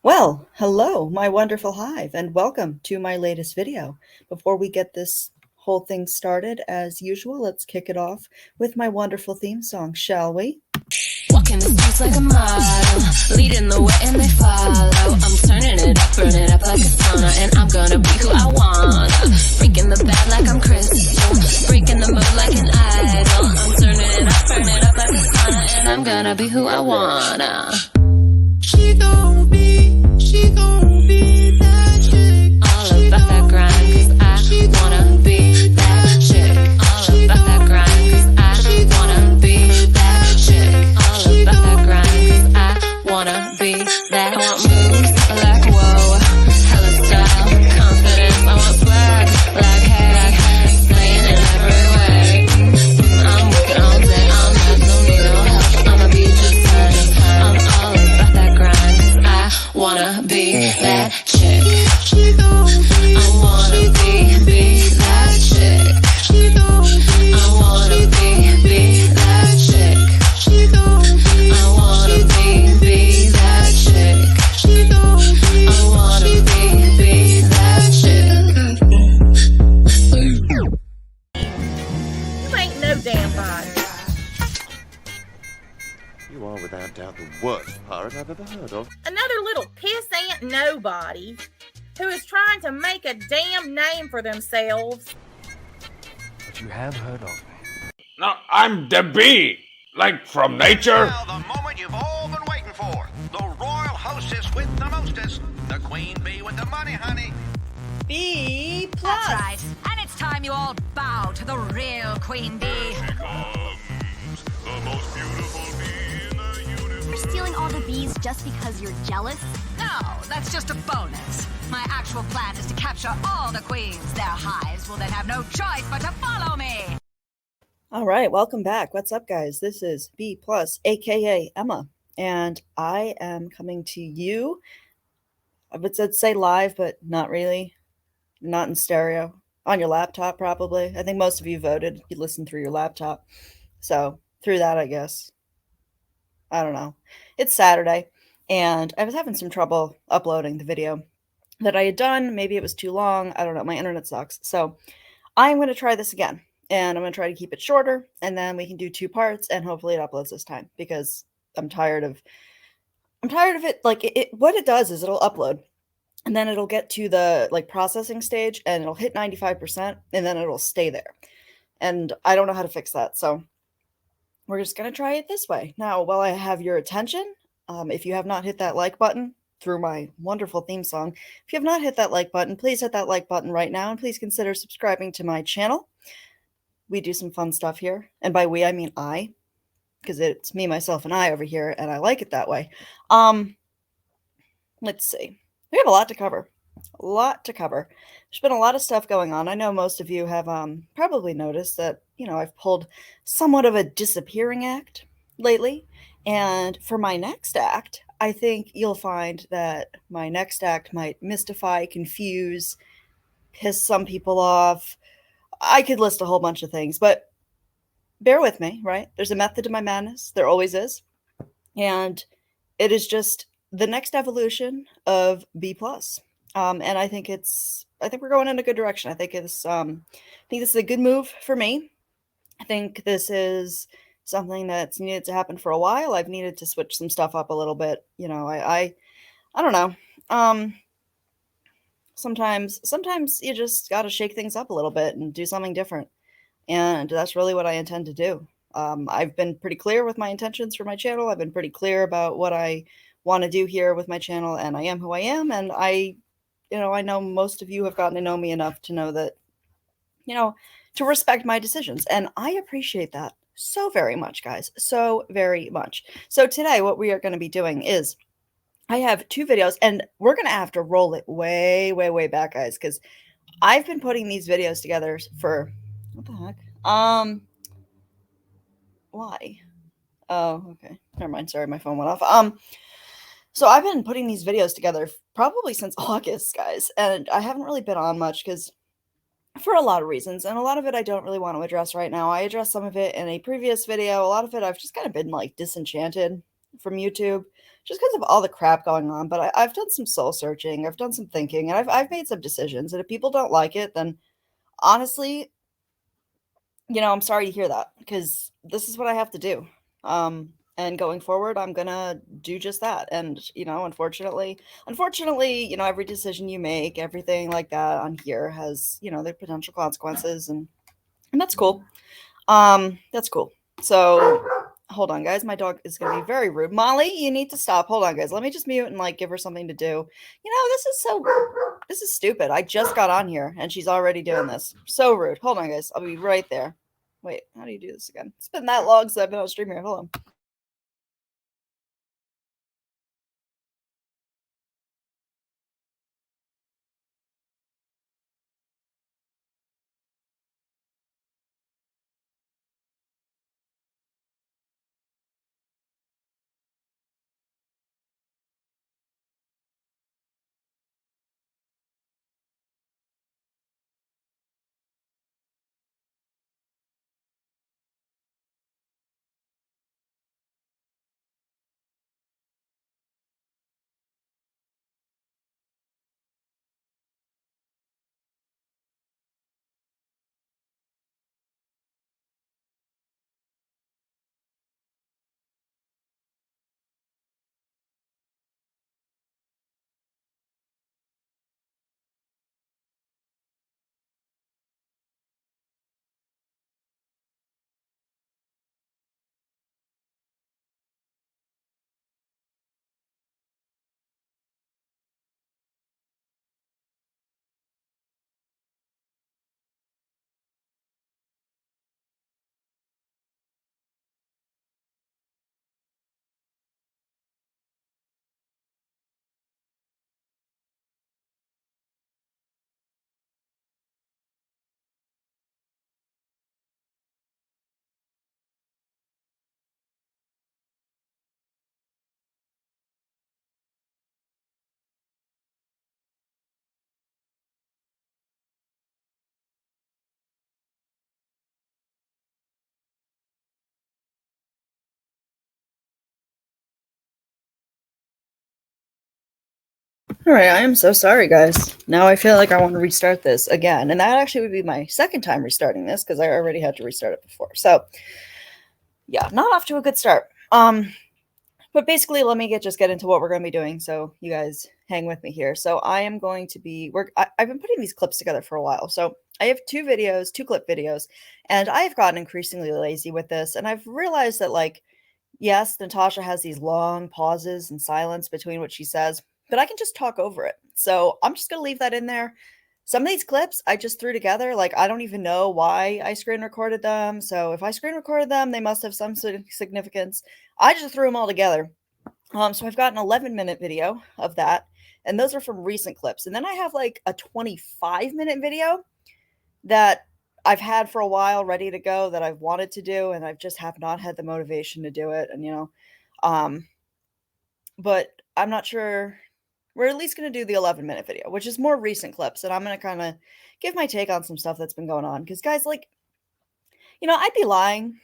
Well, hello, my wonderful hive, and welcome to my latest video. Before we get this whole thing started, as usual, let's kick it off with my wonderful theme song, shall we? Walking the streets like a model, leading the way and they follow. I'm turning it up, burn it up like a sauna, and I'm gonna be who I wanna. Breaking the bad like I'm Crystal, breaking the mood like an idol. I'm turning it up, burn it up like a sauna, and I'm gonna be who I wanna. She gon' be that chick. All about that grind, cause I wanna be that chick. All about that grind, cause I wanna be that chick. All about that grind, cause I wanna be that. I want moves like whoa, hella style, confidence. I want swag like hey, slaying in every way. I'm working all day, I'm not, don't need no help. I'ma be just fine. I'm all about that grind, cause I wanna be that chick. I wanna be that chick. I wanna be that chick. I wanna be that chick. I wanna be that chick. You ain't no damn body. You are without doubt the worst pirate I've ever heard of. Another little pissant nobody who is trying to make a damn name for themselves. But you have heard of me. No, I'm the bee, like from nature. Now the moment you've all been waiting for. The royal hostess with the mostest. The queen bee with the money, honey. BeePlus. That's right. And it's time you all bow to the real queen bee. The most beautiful bee in the universe. You're stealing all the bees just because you're jealous? No, that's just a bonus. My actual plan is to capture all the queens. Their hives will then have no choice but to follow me. All right, welcome back. What's up, guys? This is BeePlus, aka Emma, and I am coming to you. I would say live, but not really. Not in stereo. On your laptop, probably. I think most of you voted. You listened through your laptop. So, through that, I guess. I don't know. It's Saturday, and I was having some trouble uploading the video that I had done. Maybe it was too long. I don't know. My internet sucks. So, I'm going to try this again, and I'm going to try to keep it shorter, and then we can do 2 parts, and hopefully it uploads this time, because I'm tired of it. Like, what it does is it'll upload, and then it'll get to the, like, processing stage, and it'll hit 95%, and then it'll stay there. And I don't know how to fix that, so we're just going to try it this way. Now, while I have your attention, if you have not hit that like button through my wonderful theme song, if you have not hit that like button, please hit that like button right now, and please consider subscribing to my channel. We do some fun stuff here, and by we, I mean I, because it's me, myself, and I over here, and I like it that way. Let's see. We have a lot to cover. A lot to cover. There's been a lot of stuff going on. I know most of you have probably noticed that, I've pulled somewhat of a disappearing act lately. And for my next act, I think you'll find that my next act might mystify, confuse, piss some people off. I could list a whole bunch of things, but bear with me, right? There's a method to my madness. There always is. And it is just the next evolution of BeePlus. And I think we're going in a good direction. I think this is a good move for me. I think this is something that's needed to happen for a while. I've needed to switch some stuff up a little bit. I don't know. Sometimes you just got to shake things up a little bit and do something different. And that's really what I intend to do. I've been pretty clear with my intentions for my channel. I've been pretty clear about what I want to do here with my channel, and I am who I am. And I know most of you have gotten to know me enough to know that, to respect my decisions. And I appreciate that so very much, guys. So very much. So today, what we are going to be doing is I have 2 videos, and we're going to have to roll it way, way, way back, guys, because I've been putting these videos together for, what the heck? Why? Oh, okay. Never mind. Sorry, my phone went off. So I've been putting these videos together probably since August, guys, and I haven't really been on much because for a lot of reasons, and a lot of it I don't really want to address right now. I addressed some of it in a previous video. A lot of it I've just kind of been like disenchanted from YouTube, just because of all the crap going on. But I've done some soul searching, I've done some thinking, and I've made some decisions. And if people don't like it, then honestly, I'm sorry to hear that because this is what I have to do. And going forward, I'm gonna do just that. And unfortunately, every decision you make, everything like that on here has, their potential consequences, and that's cool. That's cool. So hold on, guys. My dog is gonna be very rude. Molly, you need to stop. Hold on, guys. Let me just mute and like give her something to do. This is stupid. I just got on here and she's already doing this. So rude. Hold on, guys. I'll be right there. Wait, how do you do this again? It's been that long since I've been on stream here. Hold on. All right, I am so sorry, guys. Now I feel like I want to restart this again, and that actually would be my second time restarting this because I already had to restart it before. So, yeah, not off to a good start. But basically, let me just get into what we're going to be doing. So you guys hang with me here. So I am going to be I've been putting these clips together for a while. So I have two clip videos, and I've gotten increasingly lazy with this, and I've realized that yes, Natasha has these long pauses and silence between what she says, but I can just talk over it. So I'm just going to leave that in there. Some of these clips I just threw together. I don't even know why I screen recorded them. So if I screen recorded them, they must have some significance. I just threw them all together. So I've got an 11-minute video of that, and those are from recent clips. And then I have a 25-minute video that I've had for a while ready to go that I've wanted to do, and I've just have not had the motivation to do it. And but I'm not sure. We're at least going to do the 11-minute video, which is more recent clips, and I'm going to kind of give my take on some stuff that's been going on. Because guys, I'd be lying.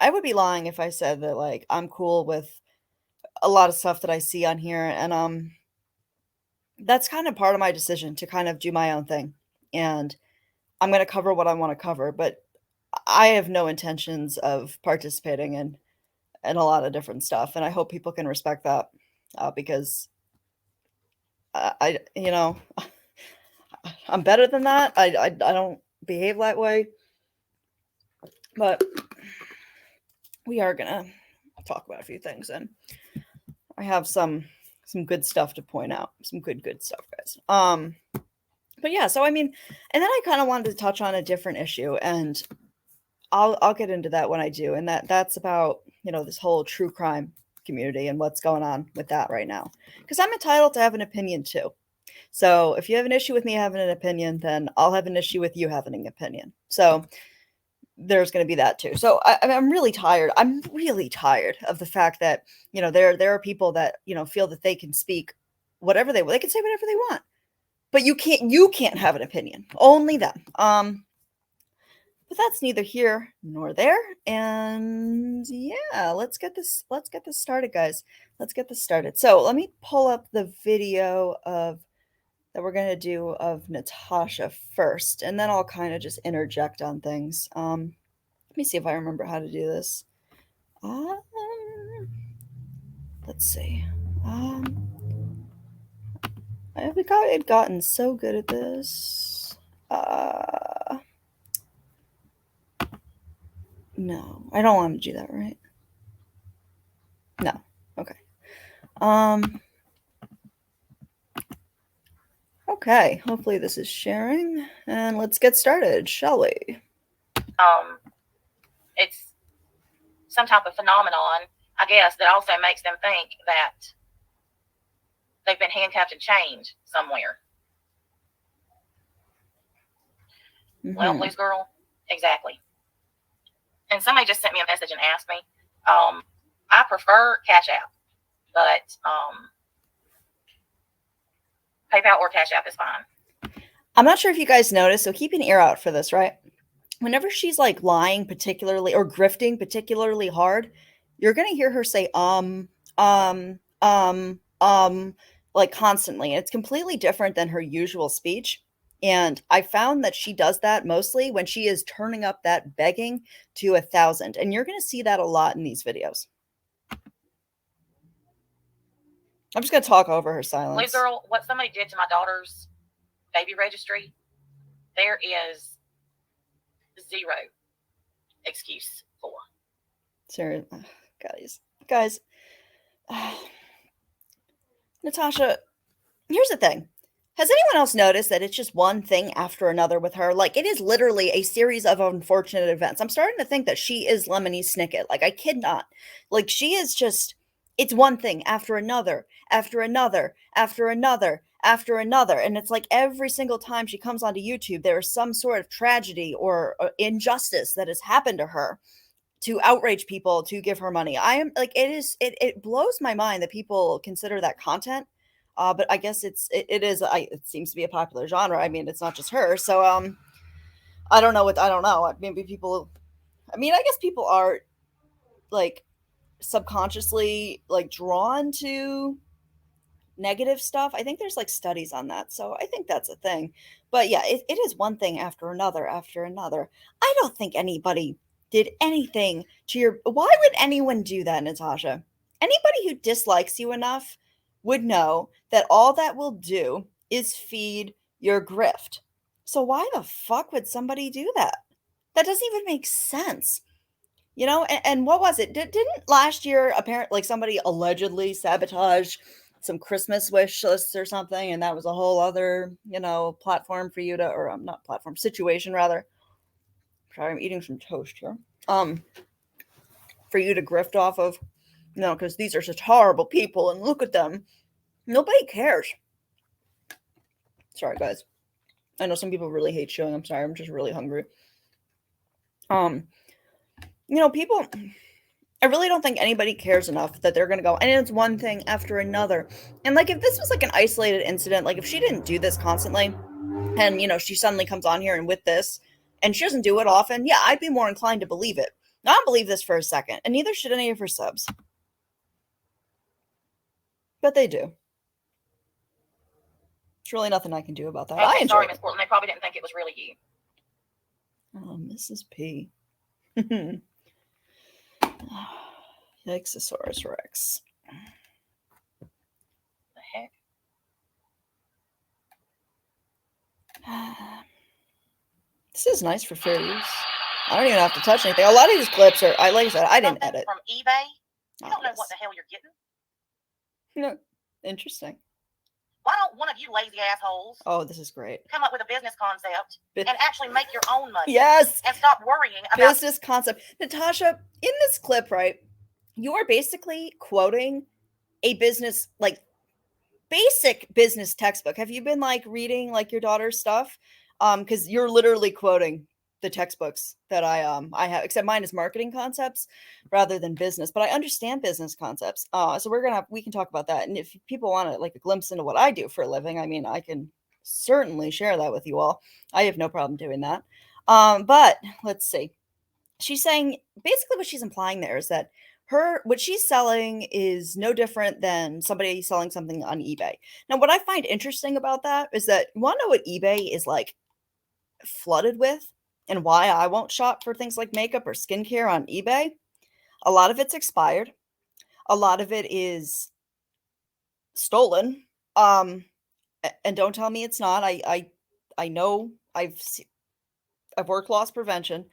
I would be lying if I said that I'm cool with a lot of stuff that I see on here, and that's kind of part of my decision to kind of do my own thing. And I'm going to cover what I want to cover, but I have no intentions of participating in a lot of different stuff, and I hope people can respect that because I'm better than that. I don't behave that way, but we are gonna talk about a few things, and I have some good stuff to point out. Some good stuff, guys. But yeah, so I mean, and then I kind of wanted to touch on a different issue, and I'll get into that when I do, and that's about this whole true crime community and what's going on with that right now, because I'm entitled to have an opinion too. So if you have an issue with me having an opinion, then I'll have an issue with you having an opinion. So there's going to be that too. So I'm really tired. I'm really tired of the fact that there are people that feel that they can speak whatever they want. They can say whatever they want, but you can't have an opinion. Only them. But that's neither here nor there. And And yeah, let's get this started, guys. Let's get this started. So let me pull up the video of that we're gonna do of Natasha first, and then I'll kind of just interject on things. Let me see if I remember how to do this. Let's see. We had gotten so good at this. No, I don't want to do that, right? No. Okay. Okay, hopefully this is sharing, and let's get started, shall we? It's some type of phenomenon, I guess, that also makes them think that they've been handcuffed and chained somewhere. Well, Blues Girl, exactly. And somebody just sent me a message and asked me, I prefer Cash App, but PayPal or Cash App is fine. I'm not sure if you guys noticed, so keep an ear out for this, right? Whenever she's like lying particularly or grifting particularly hard, you're going to hear her say, like constantly. And it's completely different than her usual speech. And I found that she does that mostly when she is turning up that begging to 1,000. And you're going to see that a lot in these videos. I'm just going to talk over her silence. Blues Girl, what somebody did to my daughter's baby registry, there is zero excuse for. Seriously, guys. Natasha, here's the thing. Has anyone else noticed that it's just one thing after another with her? Like, it is literally a series of unfortunate events. I'm starting to think that she is Lemony Snicket. Like, I kid not. Like, she is just, it's one thing after another, after another, after another, after another. And it's like every single time she comes onto YouTube, there is some sort of tragedy or injustice that has happened to her to outrage people to give her money. I am like, it blows my mind that people consider that content. But I guess it seems to be a popular genre. I mean, it's not just her. So, I don't know. Maybe people, I guess people are like subconsciously like drawn to negative stuff. I think there's like studies on that. So I think that's a thing. But yeah, it is one thing after another, after another. I don't think anybody did anything to your, why would anyone do that, Natasha? Anybody who dislikes you enough would know that all that will do is feed your grift. So why the fuck would somebody do that? That doesn't even make sense. You know, and what was it? Didn't last year apparently like somebody allegedly sabotage some Christmas wish lists or something, and that was a whole other, platform for you to, or not platform, situation rather. Sorry, I'm eating some toast here. For you to grift off of, because these are such horrible people, and look at them. Nobody cares. Sorry, guys. I know some people really hate chewing. I'm sorry. I'm just really hungry. People, I really don't think anybody cares enough that they're going to go, and it's one thing after another. And like, if this was like an isolated incident, like if she didn't do this constantly, and, she suddenly comes on here and with this, and she doesn't do it often, yeah, I'd be more inclined to believe it. I don't believe this for a second, and neither should any of her subs. But they do. There's really nothing I can do about that. I enjoy sorry, it. Miss Portland. They probably didn't think it was really you. Oh, Mrs. P. Yikes-osaurus Rex. The heck? This is nice for fair use. I don't even have to touch anything. A lot of these clips are, like I said, I didn't edit. From eBay? You don't know what the hell you're getting. No, interesting. Why don't one of you lazy assholes this is great. come up with a business concept and actually make your own money? Yes. And stop worrying about business concept. Natasha, in this clip, right, you are basically quoting a business, like basic business textbook. Have you been like reading like your daughter's stuff? Because you're literally quoting the textbooks that I have, except mine is marketing concepts rather than business, but I understand business concepts. So we can talk about that. And if people want to like a glimpse into what I do for a living, I can certainly share that with you all. I have no problem doing that. But let's see. she's saying basically what she's implying there is that what she's selling is no different than somebody selling something on eBay. Now, what I find interesting about that is that you want to know what eBay is like flooded with and why I won't shop for things like makeup or skincare on eBay? A lot of it's expired. A lot of it is stolen. And don't tell me it's not. I know I've worked loss prevention.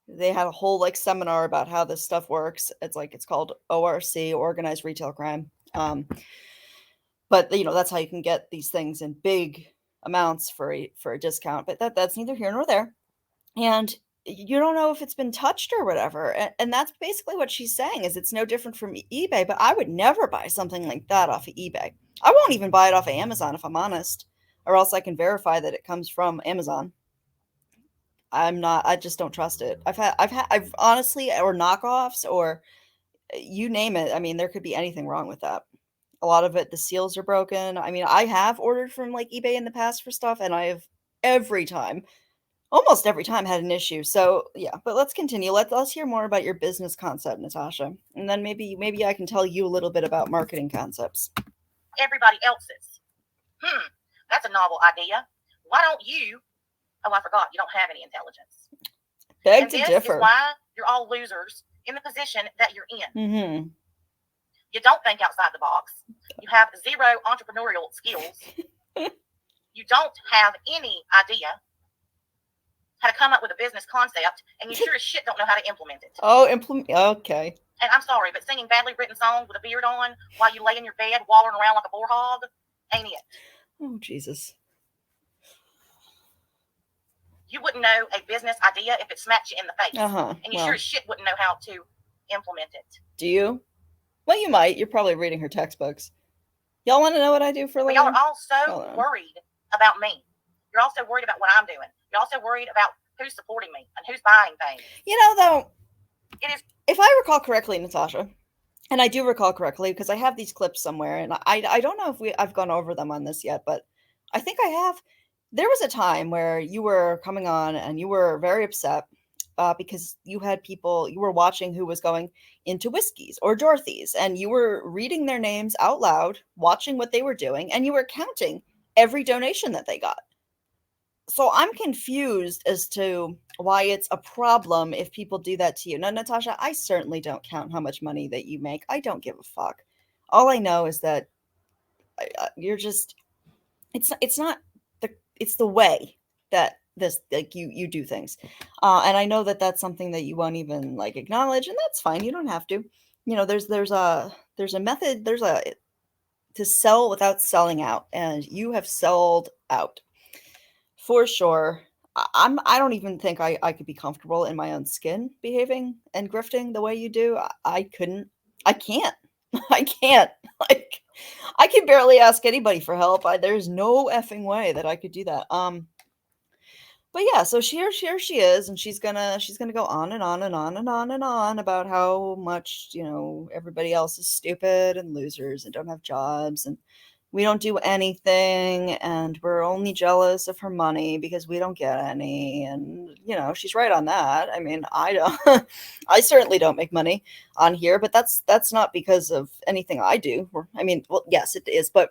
They had a whole like seminar about how this stuff works. It's called ORC, organized retail crime. But that's how you can get these things in big amounts for a discount. But that's neither here nor there. And you don't know if it's been touched or whatever. And that's basically what she's saying is it's no different from eBay, but I would never buy something like that off of eBay. I won't even buy it off of Amazon if I'm honest, or else I can verify that it comes from Amazon. I just don't trust it. I've honestly, or knockoffs or you name it. I mean, there could be anything wrong with that. A lot of it, the seals are broken. I mean, I have ordered from like eBay in the past for stuff, and I have almost every time had an issue. So yeah, but let's continue. Let's hear more about your business concept, Natasha, and then maybe I can tell you a little bit about marketing concepts. Everybody else's. That's a novel idea. Why don't you? Oh, I forgot. You don't have any intelligence. Beg to differ. This is why you're all losers in the position that you're in. Mm-hmm. You don't think outside the box. You have zero entrepreneurial skills. You don't have any idea how to come up with a business concept, and you sure as shit don't know how to implement it. Okay. And I'm sorry, but singing badly written songs with a beard on while you lay in your bed wallowing around like a boar hog ain't it. Oh, Jesus. You wouldn't know a business idea if it smacked you in the face. And you sure as shit wouldn't know how to implement it. Do you? Well, you might. You're probably reading her textbooks. Y'all want to know what I do for a living? Y'all are all so worried about me. You're also worried about what I'm doing. You're also worried about who's supporting me and who's buying things. Though, it is. If I recall correctly, Natasha, and I do recall correctly because I have these clips somewhere, and I don't know if I've gone over them on this yet, but I think I have. There was a time where you were coming on and you were very upset because you were watching who was going into Whiskey's or Dorothy's, and you were reading their names out loud, watching what they were doing, and you were counting every donation that they got. So I'm confused as to why it's a problem if people do that to you. Now, Natasha, I certainly don't count how much money that you make. I don't give a fuck. All I know is that you're just, it's the way that this, like you do things. And I know that that's something that you won't even like acknowledge, and that's fine. You don't have to. There's a method, to sell without selling out, and you have sold out. For sure. I don't even think I could be comfortable in my own skin behaving and grifting the way you do. I couldn't. I can't. I can't. Like, I can barely ask anybody for help. There's no effing way that I could do that. But yeah, so here she is, and she's gonna go on and on and on and on and on about how much everybody else is stupid and losers and don't have jobs, and we don't do anything, and we're only jealous of her money because we don't get any. And she's right on that. I mean, I don't. I certainly don't make money on here, but that's not because of anything I do. I mean, well, yes, it is, but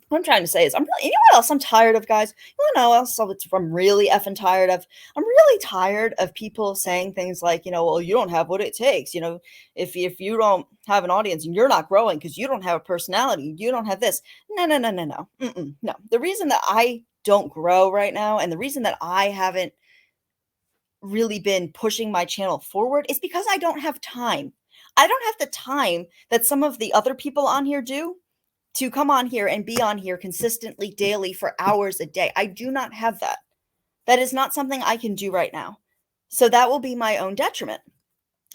what I'm trying to say is, you know what else I'm tired of, guys? You want to know what else I'm really effing tired of? I'm really tired of people saying things like, well, you don't have what it takes. If you don't have an audience and you're not growing because you don't have a personality, you don't have this. No. No. The reason that I don't grow right now, and the reason that I haven't really been pushing my channel forward, is because I don't have time. I don't have the time that some of the other people on here do to come on here and be on here consistently daily for hours a day. I do not have that. That is not something I can do right now. So that will be my own detriment.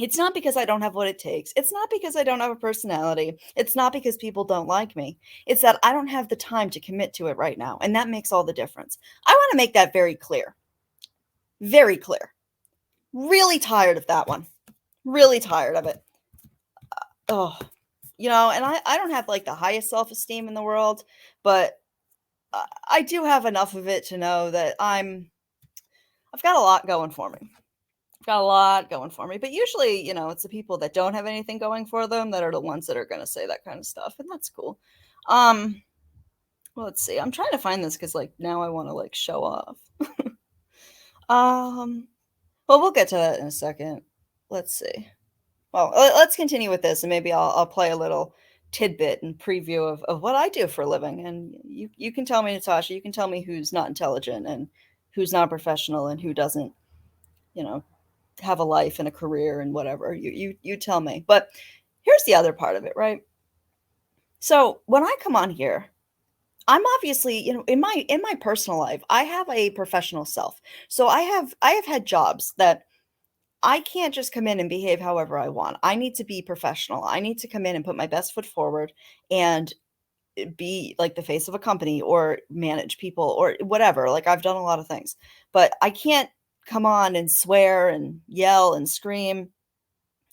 It's not because I don't have what it takes. It's not because I don't have a personality. It's not because people don't like me. It's that I don't have the time to commit to it right now. And that makes all the difference. I want to make that very clear. Very clear. Really tired of that one. Really tired of it. And I don't have like the highest self-esteem in the world, but I do have enough of it to know that I've got a lot going for me. Got a lot going for me, but usually, it's the people that don't have anything going for them that are the ones that are going to say that kind of stuff, and that's cool. Well, let's see. I'm trying to find this because, like, now I want to like show off. Well, we'll get to that in a second. Let's see. Well, let's continue with this, and maybe I'll play a little tidbit and preview of what I do for a living, and you can tell me, Natasha. You can tell me who's not intelligent and who's not professional and who doesn't, you know, have a life and a career and whatever. You tell me. But here's the other part of it, right? So when I come on here, I'm obviously, in my personal life, I have a professional self. So I have had jobs that I can't just come in and behave however I want. I need to be professional. I need to come in and put my best foot forward and be like the face of a company or manage people or whatever. Like, I've done a lot of things, but I can't come on and swear and yell and scream.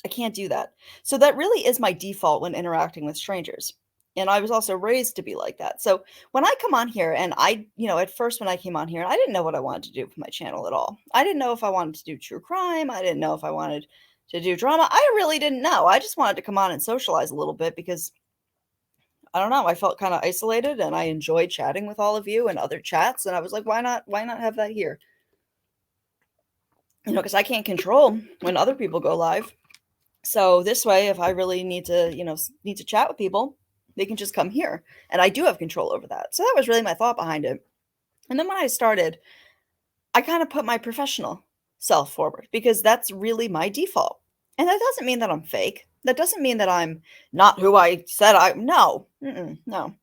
I can't do that. So that really is my default when interacting with strangers. And I was also raised to be like that. So when I come on here and at first when I came on here, I didn't know what I wanted to do with my channel at all. I didn't know if I wanted to do true crime. I didn't know if I wanted to do drama. I really didn't know. I just wanted to come on and socialize a little bit because I don't know, I felt kind of isolated and I enjoyed chatting with all of you and other chats. And I was like, why not have that here? Because I can't control when other people go live. So this way, if I really need to chat with people, they can just come here. And I do have control over that. So that was really my thought behind it. And then when I started, I kind of put my professional self forward because that's really my default. And that doesn't mean that I'm fake. That doesn't mean that I'm not who I said no. No.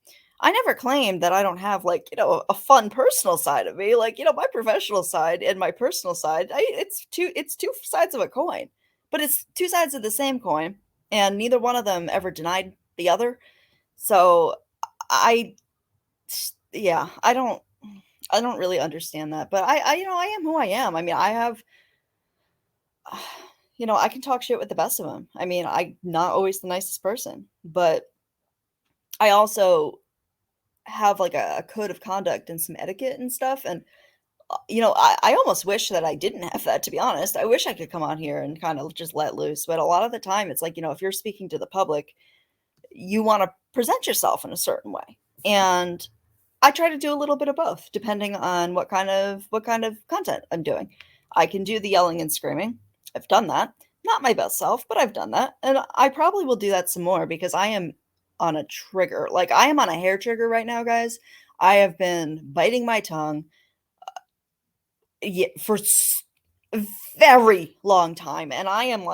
I never claimed that I don't have a fun personal side of me. My professional side and my personal side, it's two sides of a coin. But it's two sides of the same coin, and neither one of them ever denied the other. So yeah, I don't really understand that. But I am who I am. I mean, I have, I can talk shit with the best of them. I mean, I'm not always the nicest person, but I also have like a code of conduct and some etiquette and stuff. And I almost wish that I didn't have that, to be honest. I wish I could come on here and kind of just let loose. But a lot of the time, it's like, if you're speaking to the public, you want to present yourself in a certain way. And I try to do a little bit of both, depending on what kind of content I'm doing. I can do the yelling and screaming. I've done that. Not my best self, but I've done that. And I probably will do that some more because I am on a trigger. Like, I am on a hair trigger right now, guys. I have been biting my tongue for a very long time, and I am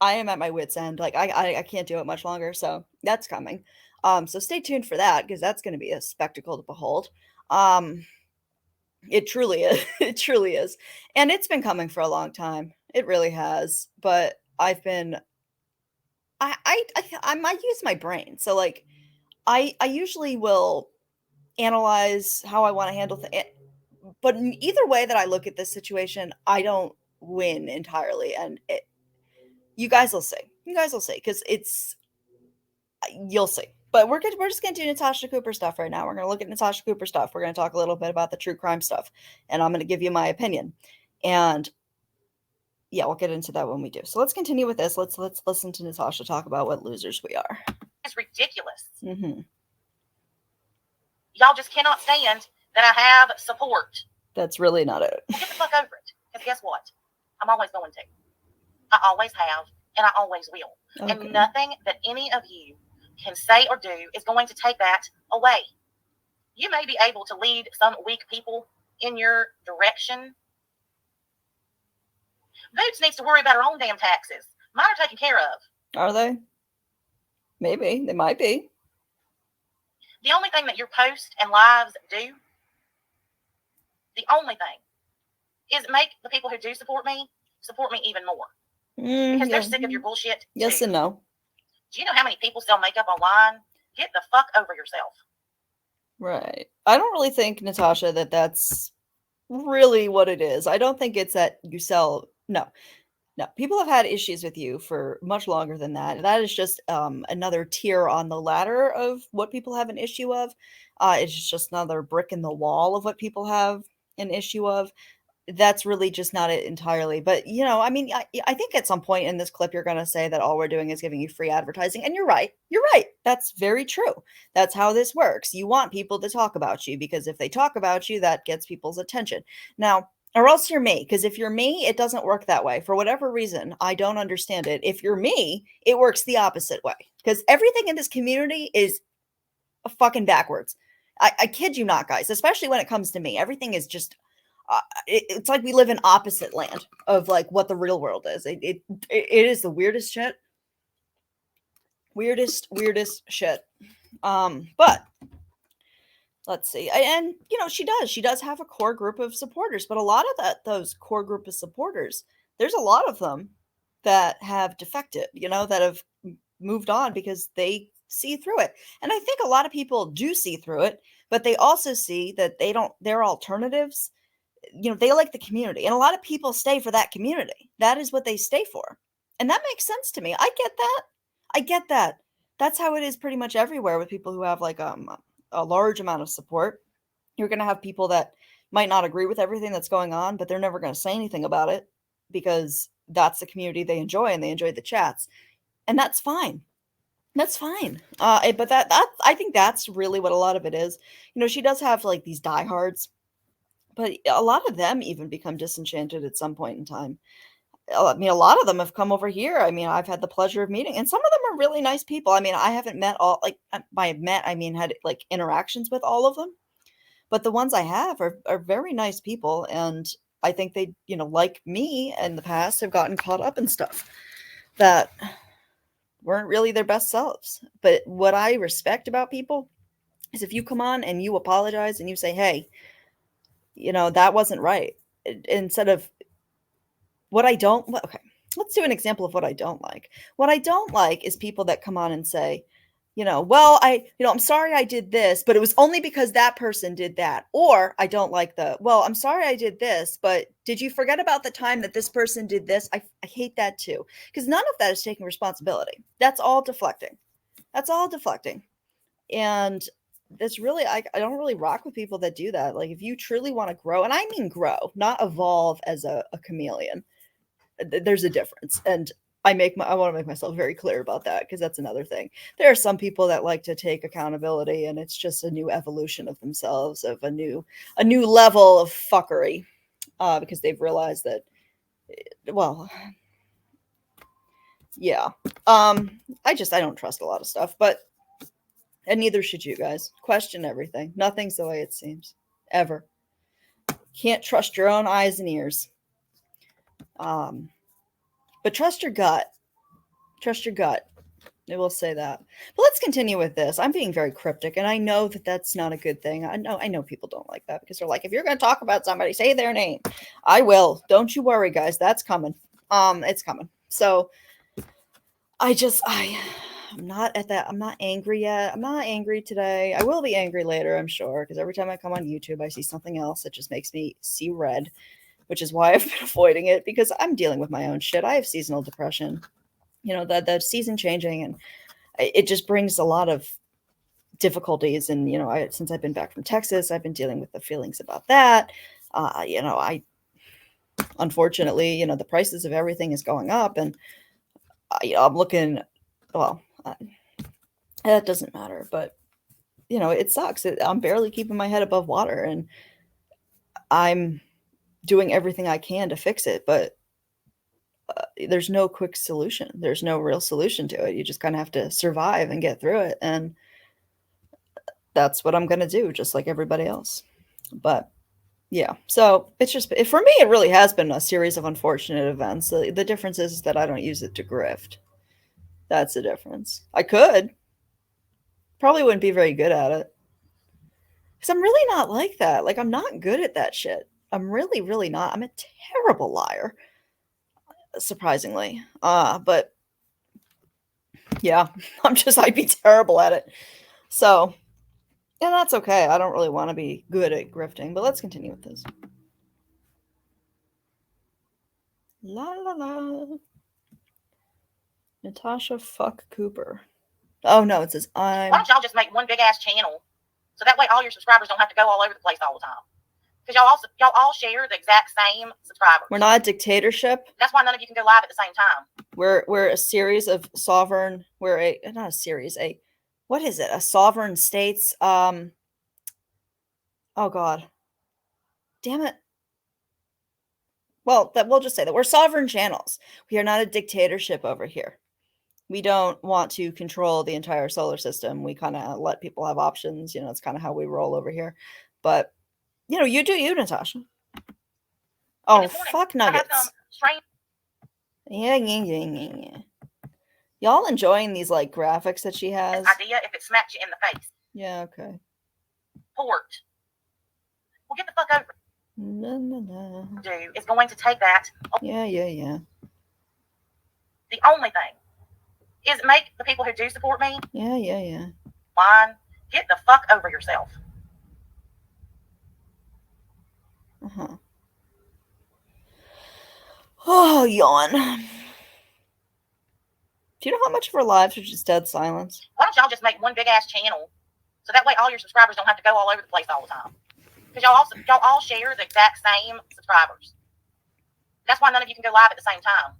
at my wit's end. Like, I can't do it much longer, so that's coming. So stay tuned for that because that's going to be a spectacle to behold. It truly is. It truly is, and it's been coming for a long time. It really has. But I've been. I might use my brain. So like, I usually will analyze how I want to handle things. But either way that I look at this situation, I don't win entirely. And you guys will see. You guys will see because you'll see. But we're just going to do Natasha Cooper stuff right now. We're going to look at Natasha Cooper stuff. We're going to talk a little bit about the true crime stuff. And I'm going to give you my opinion. And yeah, we'll get into that when we do. So let's continue with this. Let's listen to Natasha talk about what losers we are. It's ridiculous. Mm-hmm. Y'all just cannot stand that I have support. That's really not it. Get the fuck over it. Because guess what? I'm always going to. I always have, and I always will. Okay. And nothing that any of you can say or do is going to take that away. You may be able to lead some weak people in your direction. Boots needs to worry about her own damn taxes. Mine are taken care of. Are they? Maybe. They might be. The only thing that your posts and lives do, the only thing, is make the people who do support me even more. Because they're sick of your bullshit. Yes too. and no. Do you know how many people sell makeup online? Get the fuck over yourself. Right. I don't really think, Natasha, that that's really what it is. I don't think it's that you sell. No. People have had issues with you for much longer than that. That is just another tier on the ladder of what people have an issue of. It's just another brick in the wall of what people have an issue of. that's really just not it entirely. But, you know, I mean, I think at some point in this clip, you're going to say that all we're doing is giving you free advertising. And you're right. You're right. That's very true. That's how this works. You want people to talk about you because if they talk about you, that gets people's attention. Now, or else you're me. Because if you're me, it doesn't work that way. For whatever reason, I don't understand it. If you're me, it works the opposite way. Because everything in this community is fucking backwards. I kid you not, guys, especially when it comes to me. Everything is just it's like we live in opposite land of like what the real world is. It is the weirdest shit. Weirdest shit. But let's see. And you know, she does have a core group of supporters, but a lot of those core group of supporters, there's a lot of them that have defected, you know, that have moved on because they see through it. And I think a lot of people do see through it, but they also see that their alternatives, you know, they like the community, and a lot of people stay for that community. That is what they stay for. And that makes sense to me. I get that. I get that. That's how it is pretty much everywhere with people who have like a large amount of support. You're going to have people that might not agree with everything that's going on, but they're never going to say anything about it because that's the community they enjoy and they enjoy the chats. And that's fine. That's fine. But that I think that's really what a lot of it is. You know, she does have like these diehards, but a lot of them even become disenchanted at some point in time. I mean, a lot of them have come over here. I mean, I've had the pleasure of meeting, and some of them are really nice people. I mean, I haven't met all, like, by met, I mean, had like interactions with all of them, but the ones I have are very nice people. And I think they, you know, like me in the past, have gotten caught up in stuff that weren't really their best selves. But what I respect about people is if you come on and you apologize and you say, hey, you know, that wasn't right. Instead of what I don't, okay, let's do an example of what I don't like. What I don't like is people that come on and say, you know, well, I'm sorry I did this, but it was only because that person did that. Or I don't like well, I'm sorry I did this, but did you forget about the time that this person did this? I hate that too. Because none of that is taking responsibility. That's all deflecting. That's all deflecting. And that's really, I don't really rock with people that do that. Like, if you truly want to grow, and I mean grow, not evolve as a chameleon, there's a difference. And I want to make myself very clear about that, because that's another thing. There are some people that like to take accountability, and it's just a new evolution of themselves, of a new level of fuckery, because they've realized that, well, yeah. I don't trust a lot of stuff, and neither should you guys. Question everything. Nothing's the way it seems. Ever. Can't trust your own eyes and ears. But trust your gut. Trust your gut. I will say that. But let's continue with this. I'm being very cryptic, and I know that that's not a good thing. I know people don't like that, because they're like, if you're going to talk about somebody, say their name. I will. Don't you worry, guys. That's coming. It's coming. So I'm not at that. I'm not angry yet. I'm not angry today. I will be angry later, I'm sure, because every time I come on YouTube, I see something else that just makes me see red, which is why I've been avoiding it, because I'm dealing with my own shit. I have seasonal depression. You know, the season changing, and it just brings a lot of difficulties. And, you know, since I've been back from Texas, I've been dealing with the feelings about that. You know, unfortunately, you know, the prices of everything is going up, and I'm looking, well, that doesn't matter, but, you know, it sucks. I'm barely keeping my head above water, and I'm doing everything I can to fix it, but there's no quick solution. There's no real solution to it. You just kind of have to survive and get through it. And that's what I'm going to do, just like everybody else. But yeah, so it's just, for me, it really has been a series of unfortunate events. The difference is that I don't use it to grift. That's the difference. I could. Probably wouldn't be very good at it. Because I'm really not like that. Like, I'm not good at that shit. I'm really, really not. I'm a terrible liar, surprisingly. But yeah, I'd be terrible at it. So, and that's okay. I don't really want to be good at grifting, but let's continue with this. La la la. Natasha fuck Cooper. Oh no, it says Why don't y'all just make one big ass channel, so that way all your subscribers don't have to go all over the place all the time? Because y'all all share the exact same subscribers. We're not a dictatorship. That's why none of you can go live at the same time. We're a series of sovereign. Not a series. What is it? A sovereign states. Oh God. Damn it. Well, we'll just say that we're sovereign channels. We are not a dictatorship over here. We don't want to control the entire solar system. We kind of let people have options. It's kind of how we roll over here. But, you do you, Natasha. Oh, fuck nuggets. Yeah. Y'all enjoying these, like, graphics that she has? Idea if it smacks you in the face. Yeah, okay. Port. Well, get the fuck over it. No. Is going to take that. Yeah. The only thing is make the people who do support me. Yeah. Line, get the fuck over yourself. Oh, yawn. Do you know how much of our lives are just dead silence? Why don't y'all just make one big ass channel so that way all your subscribers don't have to go all over the place all the time? Because y'all all share the exact same subscribers. That's why none of you can go live at the same time.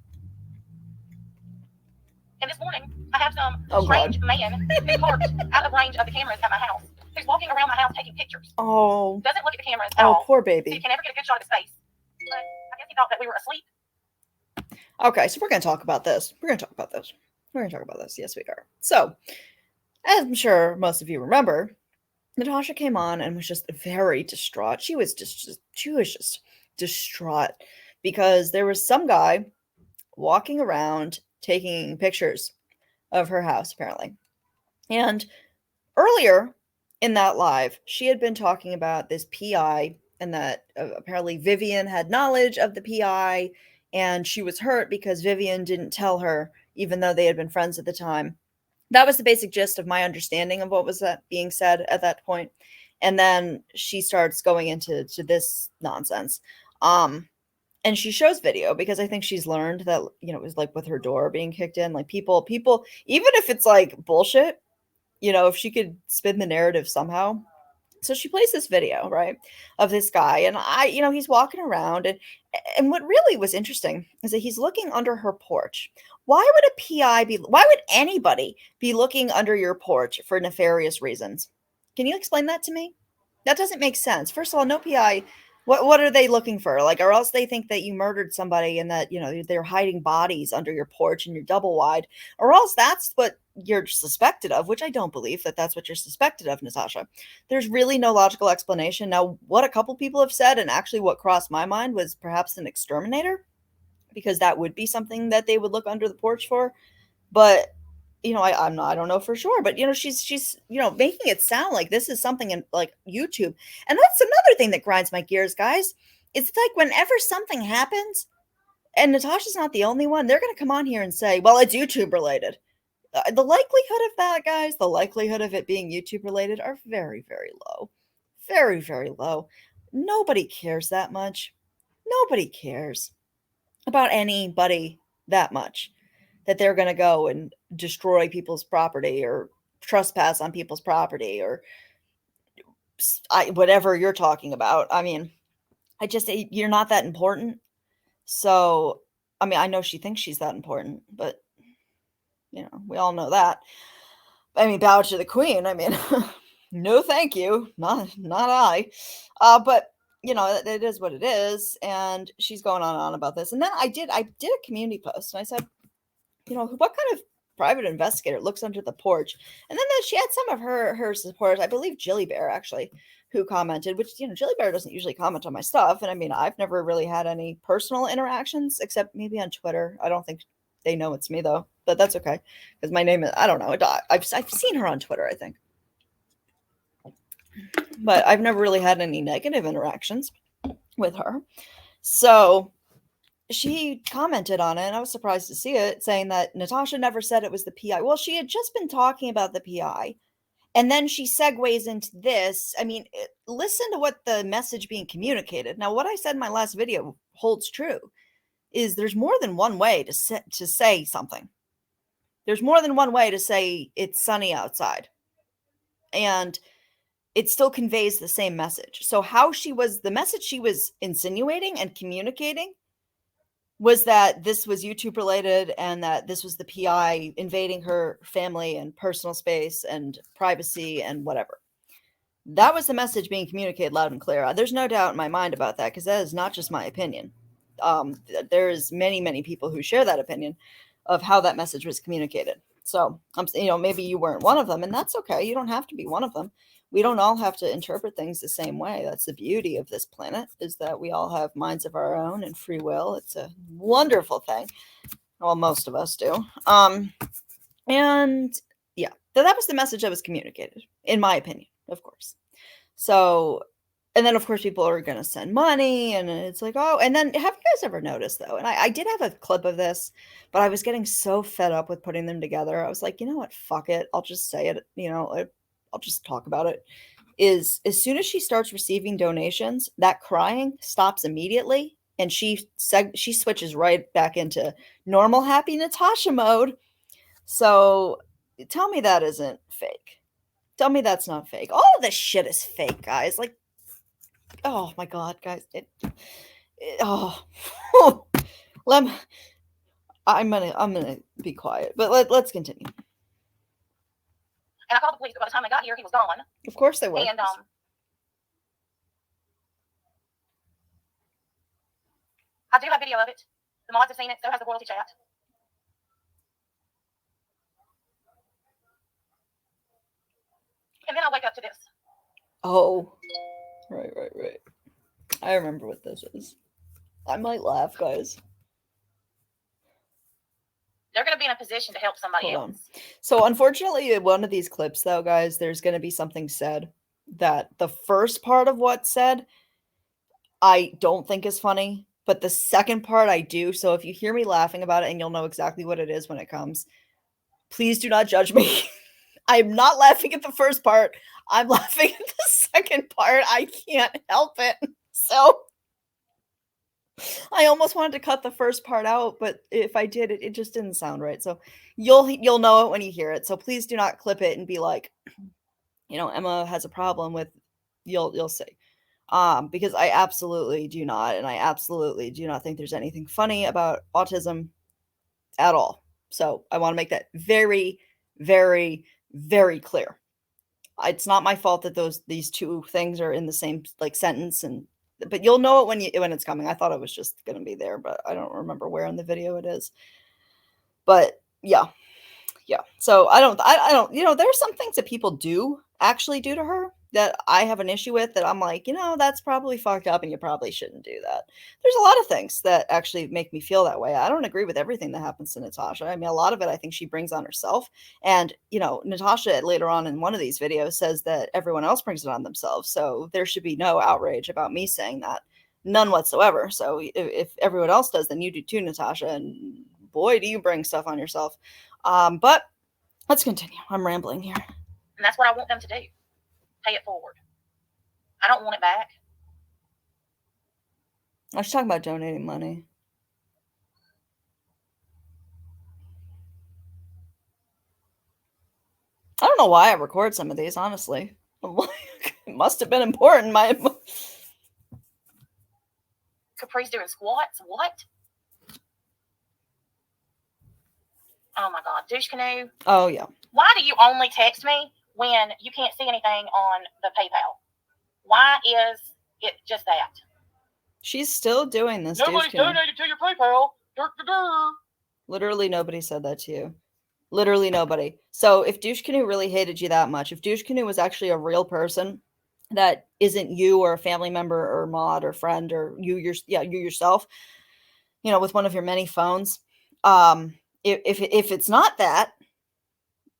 And this morning, I have some strange man who parked out of range of the cameras at my house. Who's walking around my house taking pictures. Oh. Doesn't look at the cameras at all. Oh, poor baby. So you can never get a good shot of his face. But I guess he thought that we were asleep. Okay, so we're going to talk about this. Yes, we are. So, as I'm sure most of you remember, Natasha came on and was just very distraught. She was just distraught because there was some guy walking around taking pictures of her house, apparently. And earlier in that live, she had been talking about this PI and that apparently Vivian had knowledge of the PI and she was hurt because Vivian didn't tell her, even though they had been friends at the time. That was the basic gist of my understanding of what was being said at that point. And then she starts going into this nonsense. And she shows video because I think she's learned that, it was like with her door being kicked in, like people, even if it's like bullshit, if she could spin the narrative somehow. So she plays this video, right, of this guy. And he's walking around and what really was interesting is that he's looking under her porch. Why would anybody be looking under your porch for nefarious reasons? Can you explain that to me? That doesn't make sense. First of all, no PI. What are they looking for? Like, or else they think that you murdered somebody and that, they're hiding bodies under your porch and you're double wide, or else that's what you're suspected of, which I don't believe that that's what you're suspected of, Natasha. There's really no logical explanation. Now, what a couple people have said, and actually what crossed my mind was perhaps an exterminator, because that would be something that they would look under the porch for. But I don't know for sure, but she's making it sound like this is something in like YouTube. And that's another thing that grinds my gears, guys. It's like whenever something happens, and Natasha's not the only one, they're going to come on here and say, well, it's YouTube related. The likelihood of that, guys, the likelihood of it being YouTube related are very, very low. Very, very low. Nobody cares that much. Nobody cares about anybody that much that they're going to go and destroy people's property or trespass on people's property or whatever you're talking about. I mean, you're not that important. So, I mean, I know she thinks she's that important, but we all know that. I mean, bow to the queen. I mean, no, thank you. Not I. But it is what it is. And she's going on and on about this. And then I did a community post and I said, what kind of private investigator looks under the porch? And then she had some of her supporters, I believe Jilly Bear actually, who commented, which, Jilly Bear doesn't usually comment on my stuff. And I mean, I've never really had any personal interactions except maybe on Twitter. I don't think they know it's me though, but that's okay. Because my name is, I don't know. I've seen her on Twitter, I think. But I've never really had any negative interactions with her. So she commented on it, and I was surprised to see it, saying that Natasha never said it was the PI. Well, she had just been talking about the PI, and then she segues into this. I mean, listen to what the message being communicated. Now, what I said in my last video holds true, is there's more than one way to say something. There's more than one way to say it's sunny outside. And it still conveys the same message. So the message she was insinuating and communicating was that this was YouTube related and that this was the PI invading her family and personal space and privacy and whatever. That was the message being communicated loud and clear. There's no doubt in my mind about that, because that is not just my opinion. There's many people who share that opinion of how that message was communicated. So, maybe you weren't one of them, and that's okay. You don't have to be one of them. We don't all have to interpret things the same way. That's the beauty of this planet, is that we all have minds of our own and free will. It's a wonderful thing. Well, most of us do. And yeah, so that was the message that was communicated, in my opinion, of course. So, and then of course people are going to send money, and it's like, oh, and then have you guys ever noticed though? And I did have a clip of this, but I was getting so fed up with putting them together. I was like, you know what? Fuck it. I'll just say it. I'll just talk about it. Is as soon as she starts receiving donations, that crying stops immediately, and she switches right back into normal, happy Natasha mode. So tell me that isn't fake. Tell me that's not fake. All of this shit is fake, guys. Like, oh my god, guys. I'm gonna be quiet, but let's continue. And I called the police, but by the time they got here, he was gone. Of course they were. And I do have video of it. The mods have seen it. So has the royalty chat. And then I wake up to this. Oh, right. I remember what this is. I might laugh, guys. They're going to be in a position to help somebody else. So unfortunately, in one of these clips, though, guys, there's going to be something said that the first part of what's said, I don't think is funny, but the second part I do. So if you hear me laughing about it, and you'll know exactly what it is when it comes, please do not judge me. I'm not laughing at the first part. I'm laughing at the second part. I can't help it. So I almost wanted to cut the first part out, but if I did, it just didn't sound right. So you'll know it when you hear it. So please do not clip it and be like, Emma has a problem with, you'll see. Because I absolutely do not, and I absolutely do not think there's anything funny about autism at all. So I want to make that very, very, very clear. It's not my fault that these two things are in the same sentence, but you'll know it when it's coming. I thought it was just going to be there, but I don't remember where in the video it is. But yeah. So I don't. There's some things that people actually do to her that I have an issue with, that I'm like, that's probably fucked up, and you probably shouldn't do that. There's a lot of things that actually make me feel that way. I don't agree with everything that happens to Natasha. I mean, a lot of it I think she brings on herself. And, Natasha later on in one of these videos says that everyone else brings it on themselves. So there should be no outrage about me saying that. None whatsoever. So if everyone else does, then you do too, Natasha. And boy, do you bring stuff on yourself. But let's continue. I'm rambling here. And that's what I want them to do. Pay it forward. I don't want it back. I was talking about donating money. I don't know why I record some of these, honestly. It must have been important. Capri's doing squats? What? Oh my god. Douche canoe. Oh, yeah. Why do you only text me when you can't see anything on the PayPal? Why is it just that? She's still doing this. Nobody's donated to your PayPal. Literally nobody said that to you. Literally nobody. So if Douche Canoe really hated you that much, if Douche Canoe was actually a real person that isn't you or a family member or mod or friend or you yourself, with one of your many phones, if it's not that,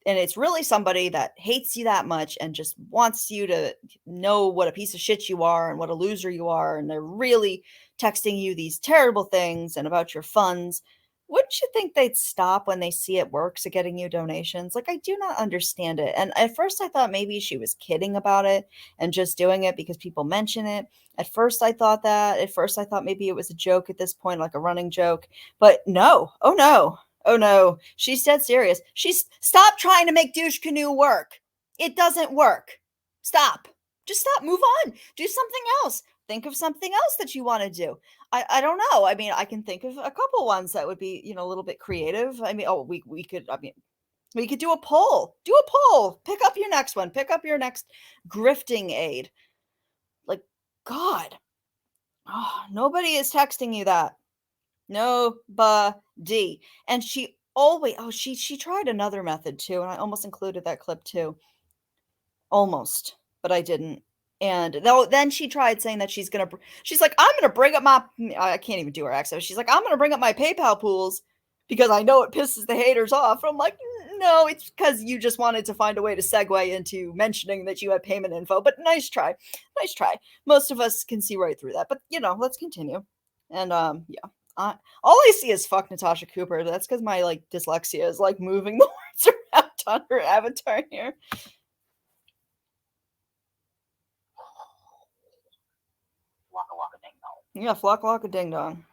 and it's really somebody that hates you that much and just wants you to know what a piece of shit you are and what a loser you are, and they're really texting you these terrible things and about your funds, wouldn't you think they'd stop when they see it works at getting you donations? I do not understand it. And at first I thought maybe she was kidding about it and just doing it because people mention it. At first I thought that. At first I thought maybe it was a joke at this point, like a running joke. But no. Oh, no. Oh, no. She's dead serious. Stop trying to make Douche Canoe work. It doesn't work. Stop. Just stop, move on, do something else. Think of something else that you want to do. I don't know. I mean, I can think of a couple ones that would be, a little bit creative. I mean, we could, we could do a poll. Do a poll. Pick up your next one. Pick up your next grifting aid. Like, God. Oh, nobody is texting you that. Nobody. And she always, she tried another method too, and I almost included that clip too. Almost, but I didn't. And then she tried saying that she's like, I'm gonna bring up my, I can't even do her accent. She's like, I'm gonna bring up my PayPal pools because I know it pisses the haters off. I'm like, no, it's because you just wanted to find a way to segue into mentioning that you had payment info. But nice try. Most of us can see right through that. But let's continue. And yeah, all I see is fuck Natasha Cooper. That's because my dyslexia is moving the words around on her avatar here. Yeah, flock lock a ding dong.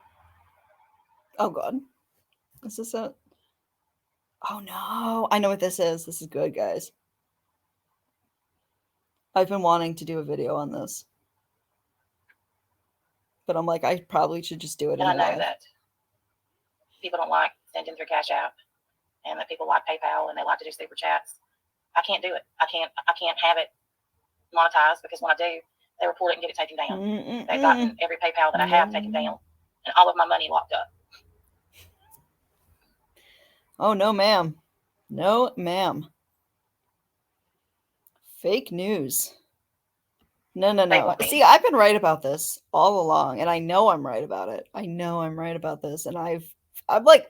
Oh god. Is this it? Oh no. I know what this is. This is good, guys. I've been wanting to do a video on this. But I'm like, I probably should just do it. And I know that people don't like sending through Cash App, and that people like PayPal and they like to do super chats. I can't do it. I can't have it monetized, because when I do, they report it and get it taken down. They've gotten every PayPal that I have taken down, and all of my money locked up. Oh, no, ma'am. No, ma'am. Fake news. No. See, I've been right about this all along, and I know I'm right about it. I know I'm right about this, and I've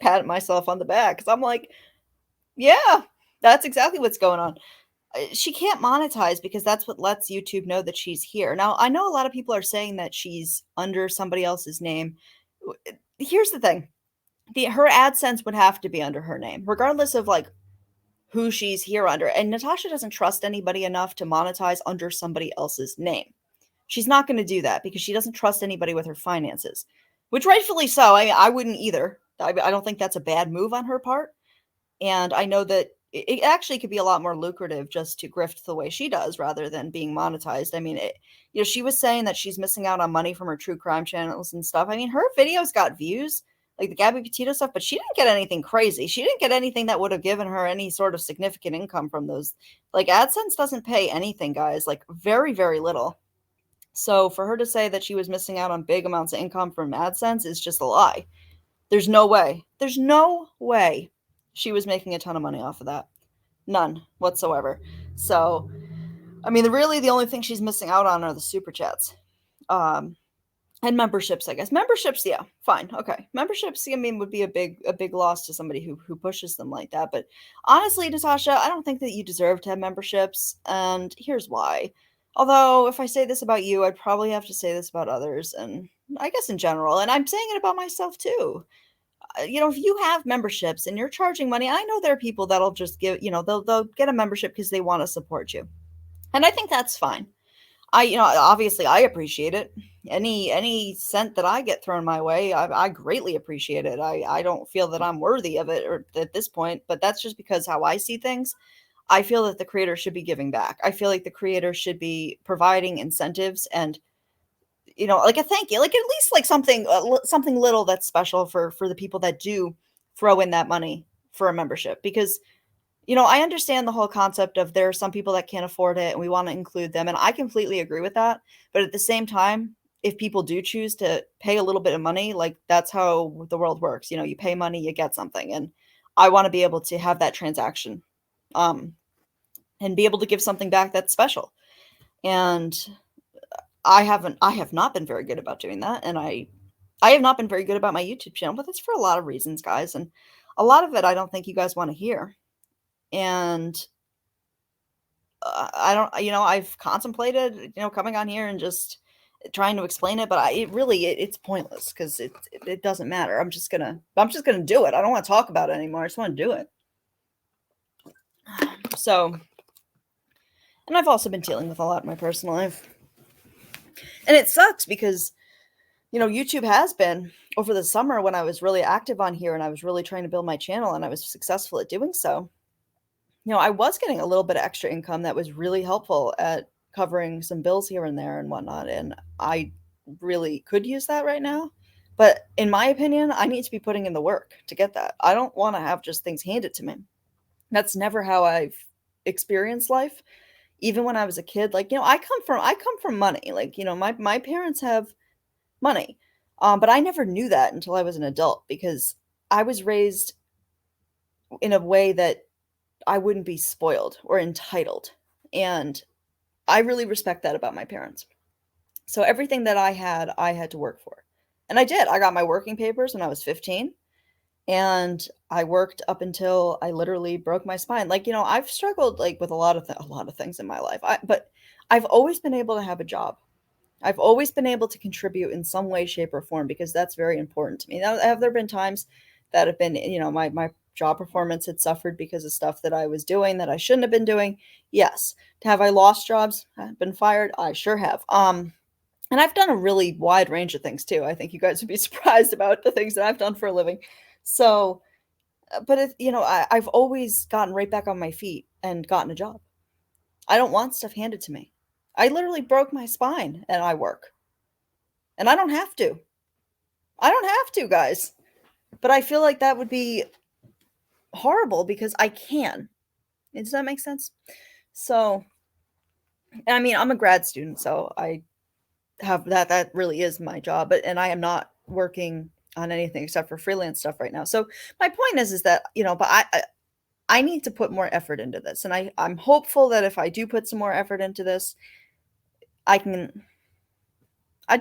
patted myself on the back because I'm like, yeah, that's exactly what's going on. She can't monetize because that's what lets YouTube know that she's here. Now, I know a lot of people are saying that she's under somebody else's name. Here's the thing. Her AdSense would have to be under her name, regardless of who she's here under. And Natasha doesn't trust anybody enough to monetize under somebody else's name. She's not going to do that because she doesn't trust anybody with her finances, which rightfully so. I wouldn't either. I don't think that's a bad move on her part. And I know that it actually could be a lot more lucrative just to grift the way she does rather than being monetized. I mean, she was saying that she's missing out on money from her true crime channels and stuff. I mean, her videos got views, like the Gabby Petito stuff, but she didn't get anything crazy. She didn't get anything that would have given her any sort of significant income from those. AdSense doesn't pay anything, guys, very, very little. So for her to say that she was missing out on big amounts of income from AdSense is just a lie. There's no way. There's no way she was making a ton of money off of that. None whatsoever. So, I mean, really the only thing she's missing out on are the super chats. And memberships, I guess. Memberships, yeah, fine. Okay. Memberships, I mean, would be a big loss to somebody who pushes them like that. But honestly, Natasha, I don't think that you deserve to have memberships. And here's why. Although, if I say this about you, I'd probably have to say this about others. And I guess in general. And I'm saying it about myself, too. If you have memberships and you're charging money, I know there are people that'll just give, they'll get a membership because they want to support you. And I think that's fine. Obviously I appreciate it. Any cent that I get thrown my way, I greatly appreciate it. I don't feel that I'm worthy of it or at this point, but that's just because how I see things. I feel that the creator should be giving back. I feel like the creator should be providing incentives and a thank you, at least something little that's special for the people that do throw in that money for a membership. Because, I understand the whole concept of there are some people that can't afford it and we want to include them. And I completely agree with that. But at the same time, if people do choose to pay a little bit of money, that's how the world works. You pay money, you get something. And I want to be able to have that transaction and be able to give something back that's special. And I have not been very good about doing that. And I have not been very good about my YouTube channel, but that's for a lot of reasons, guys. And a lot of it, I don't think you guys want to hear. And I don't, I've contemplated, coming on here and just trying to explain it, but it's pointless because it doesn't matter. I'm just gonna do it. I don't want to talk about it anymore. I just want to do it. So, and I've also been dealing with a lot in my personal life. And it sucks because, YouTube has been over the summer when I was really active on here and I was really trying to build my channel and I was successful at doing so. I was getting a little bit of extra income that was really helpful at covering some bills here and there and whatnot, and I really could use that right now. But in my opinion, I need to be putting in the work to get that. I don't want to have just things handed to me. That's never how I've experienced life. Even when I was a kid, like, I come from money. Like, my parents have money. But I never knew that until I was an adult because I was raised in a way that I wouldn't be spoiled or entitled. And I really respect that about my parents. So everything that I had to work for. And I did. I got my working papers when I was 15, and I worked up until I literally broke my spine. Like, I've struggled like with a lot of things in my life. But I've always been able to have a job. I've always been able to contribute in some way, shape, or form because that's very important to me. Now, have there been times that have been, my job performance had suffered because of stuff that I was doing that I shouldn't have been doing? Yes. Have I lost jobs? Been fired? I sure have. And I've done a really wide range of things too. I think you guys would be surprised about the things that I've done for a living. So, but I've always gotten right back on my feet and gotten a job. I don't want stuff handed to me. I literally broke my spine and I work. And I don't have to. I don't have to, guys. But I feel like that would be horrible because I can. Does that make sense? So, I mean, I'm a grad student, so I have that really is my job, and I am not working on anything except for freelance stuff right now. So my point is that, but I need to put more effort into this. And I'm hopeful that if I do put some more effort into this, I'd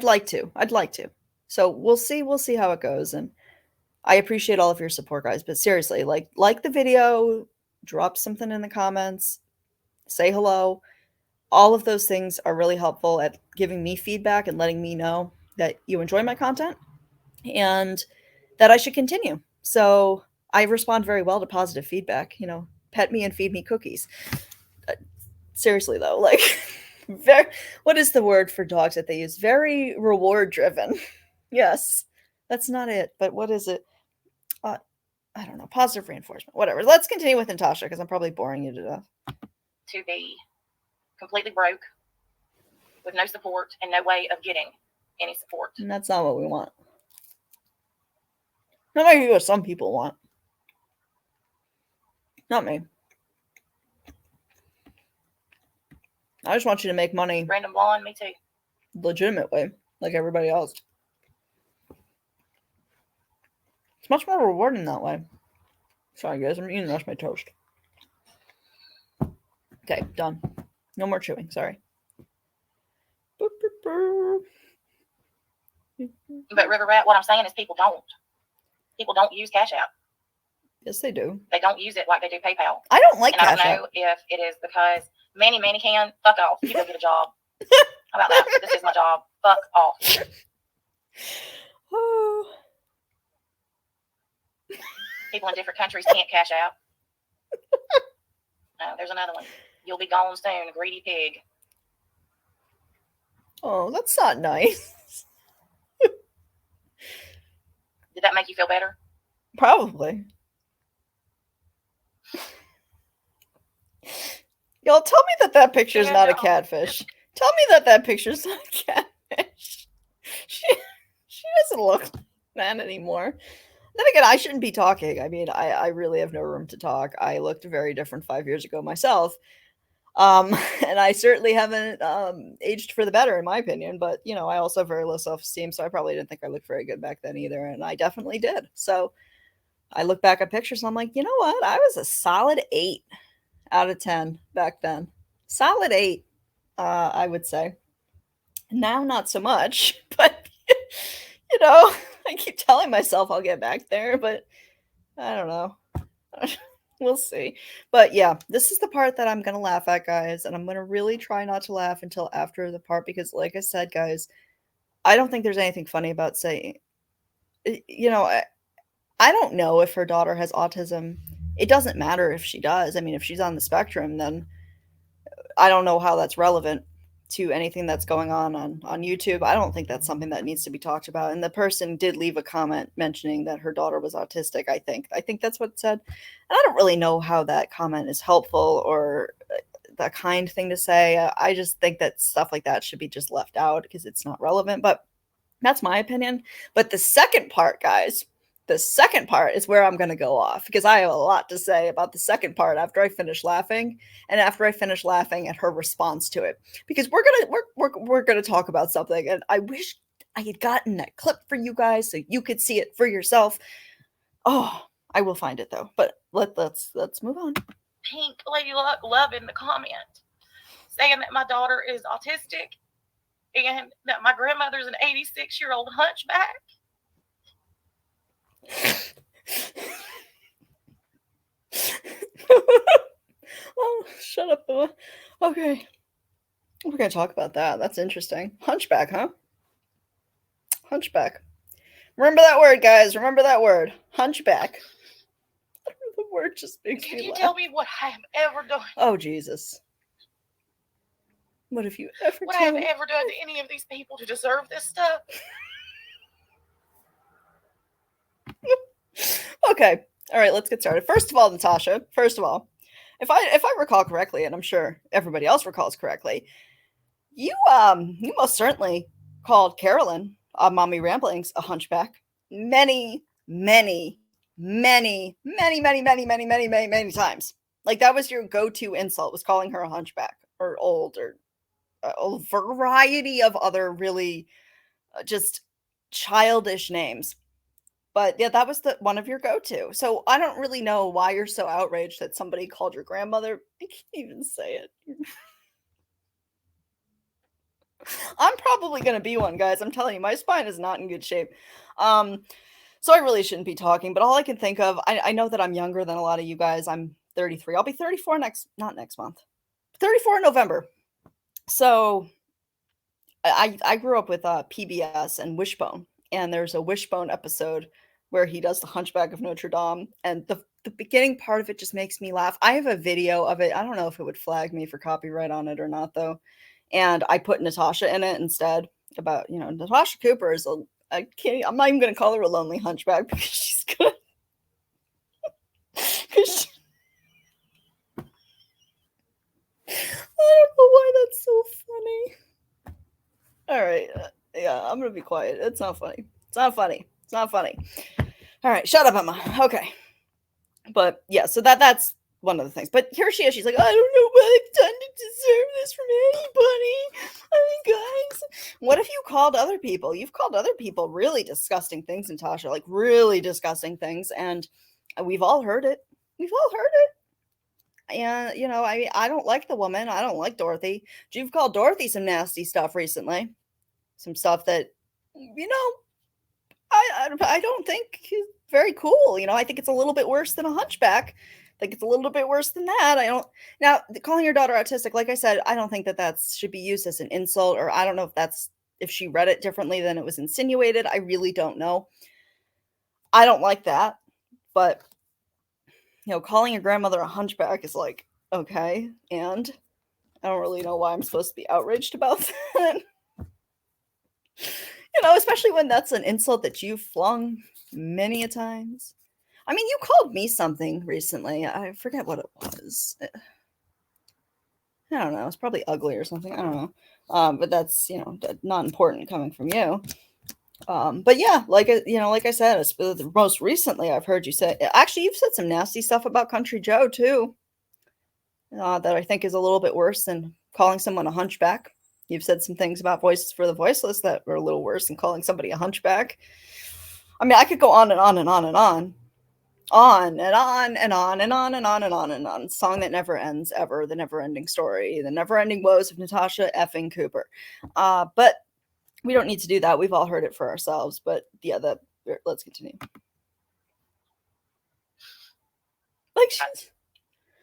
like to. So we'll see how it goes. And I appreciate all of your support, guys. But seriously, like the video, drop something in the comments, say hello. All of those things are really helpful at giving me feedback and letting me know that you enjoy my content and that I should continue. So I respond very well to positive feedback. Pet me and feed me cookies. Seriously, though, like, what is the word for dogs that they use? Very reward driven. Yes, that's not it. But what is it? I don't know. Positive reinforcement. Whatever. Let's continue with Natasha because I'm probably boring you to death. To be completely broke with no support and no way of getting any support. And that's not what we want. Not maybe what some people want. Not me. I just want you to make money. Random blonde, me too. Legitimate way, like everybody else. It's much more rewarding that way. Sorry, guys. I'm eating the rest of my toast. Okay, done. No more chewing. Sorry. But River Rat, what I'm saying is people don't use Cash App. Yes, they do. They don't use it like they do PayPal. I don't like Cash App. Cash I App. don't know if it is because Manny can. Fuck off. You go get a job. How about that? This is my job. Fuck off. Oh. People in different countries can't Cash App. No, there's another one. You'll be gone soon, greedy pig. Oh, that's not nice. Did that make you feel better? Probably. Y'all, tell me that picture's not a catfish. Tell me that picture's not a catfish. She doesn't look like that anymore. Then again, I shouldn't be talking. I mean, I really have no room to talk. I looked very different 5 years ago myself. And I certainly haven't aged for the better, in my opinion. But, I also have very low self-esteem, so I probably didn't think I looked very good back then either. And I definitely did. So I look back at pictures and I'm like, you know what? I was a solid 8 out of 10 back then. Solid 8, I would say. Now, not so much. But, I keep telling myself I'll get back there, but I don't know. We'll see. But yeah, this is the part that I'm going to laugh at, guys. And I'm going to really try not to laugh until after the part because, like I said, guys, I don't think there's anything funny about saying, I don't know if her daughter has autism. It doesn't matter if she does. I mean, if she's on the spectrum, then I don't know how that's relevant to anything that's going on YouTube. I don't think that's something that needs to be talked about. And the person did leave a comment mentioning that her daughter was autistic, I think. I think that's what it said. And I don't really know how that comment is helpful or a kind thing to say. I just think that stuff like that should be just left out because it's not relevant. But that's my opinion. But the second part, guys, the second part is where I'm going to go off because I have a lot to say about the second part after I finish laughing and after I finish laughing at her response to it. Because we're gonna talk about something, and I wish I had gotten that clip for you guys so you could see it for yourself. Oh, I will find it though. But let's move on. Pink Lady Luck love in the comment saying that my daughter is autistic and that my grandmother's an 86-year-old hunchback. Oh, shut up, Emma. Okay. We're going to talk about that. That's interesting. Hunchback, huh? Hunchback. Remember that word, guys. Remember that word. Hunchback. The word just makes Can me you laugh. tell me what I have ever done? Oh, Jesus. What have you ever What I have done? ever done to any of these people to deserve this stuff? Okay. All right, let's get started. First of all, Natasha, if I recall correctly, and I'm sure everybody else recalls correctly, you most certainly called Carolyn Mommy Ramblings a hunchback many times. Like that was your go-to insult, was calling her a hunchback or old or a variety of other really just childish names. But yeah, that was one of your go-to. So I don't really know why you're so outraged that somebody called your grandmother. I can't even say it. I'm probably gonna be one, guys. I'm telling you, my spine is not in good shape. So I really shouldn't be talking, but all I can think of, I know that I'm younger than a lot of you guys. I'm 33. I'll be 34 not next month. 34 in November. So I grew up with PBS and Wishbone, and there's a Wishbone episode where he does the Hunchback of Notre Dame, and the beginning part of it just makes me laugh. I have a video of it. I don't know if it would flag me for copyright on it or not, though. And I put Natasha in it instead. About, Natasha Cooper is I'm not even gonna call her a lonely hunchback because she's good. I don't know why that's so funny. All right, yeah, I'm gonna be quiet. It's not funny. It's not funny. It's not funny. All right, shut up, Emma. Okay, but yeah, so that's one of the things. But here she is. She's like, I don't know what I've done to deserve this from anybody. I mean, guys, what if you called other people? You've called other people really disgusting things, Natasha, like really disgusting things, and we've all heard it. We've all heard it. And I mean, I don't like the woman. I don't like Dorothy. You've called Dorothy some nasty stuff recently. Some stuff that, I don't think is very cool. I think it's a little bit worse than a hunchback. I think it's a little bit worse than that. Now, calling your daughter autistic, like I said, I don't think that should be used as an insult, or I don't know if she read it differently than it was insinuated. I really don't know. I don't like that, but calling your grandmother a hunchback is like, okay, and I don't really know why I'm supposed to be outraged about that. Especially when that's an insult that you've flung many a times. I mean, you called me something recently. I forget what it was. I don't know. It's probably ugly or something. I don't know. But that's, not important coming from you. But yeah, like I said, most recently I've heard you say, actually, you've said some nasty stuff about Country Joe too. That I think is a little bit worse than calling someone a hunchback. You've said some things about Voices for the Voiceless that were a little worse than calling somebody a hunchback. I mean, I could go on and on and on and on. On and on and on and on and on and on and on. Song that never ends ever. The never ending story. The never ending woes of Natasha effing Cooper. But we don't need to do that. We've all heard it for ourselves. But yeah, let's continue. Like,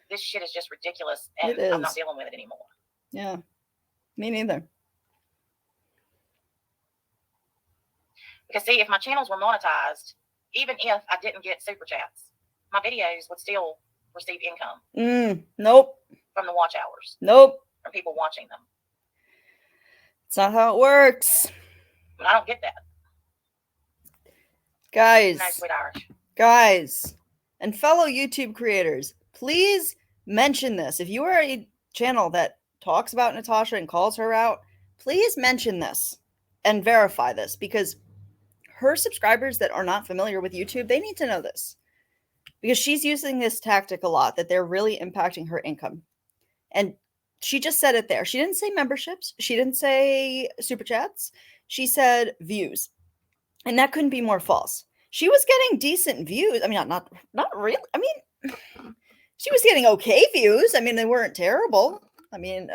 this shit is just ridiculous, and I'm not dealing with it anymore. Yeah, me neither. Because see, if my channels were monetized, even if I didn't get super chats, my videos would still receive income. Nope. From the watch hours. Nope. From people watching them. It's not how it works. But I don't get that. Guys. Nice sweet Irish. Guys. And fellow YouTube creators, please mention this. If you are channel that talks about Natasha and calls her out, please mention this and verify this, because her subscribers that are not familiar with YouTube, they need to know this, because she's using this tactic a lot, that they're really impacting her income. And she just said it there. She didn't say memberships. She didn't say super chats. She said views. And that couldn't be more false. She was getting decent views. I mean, not really. I mean, she was getting okay views. I mean, they weren't terrible. I mean,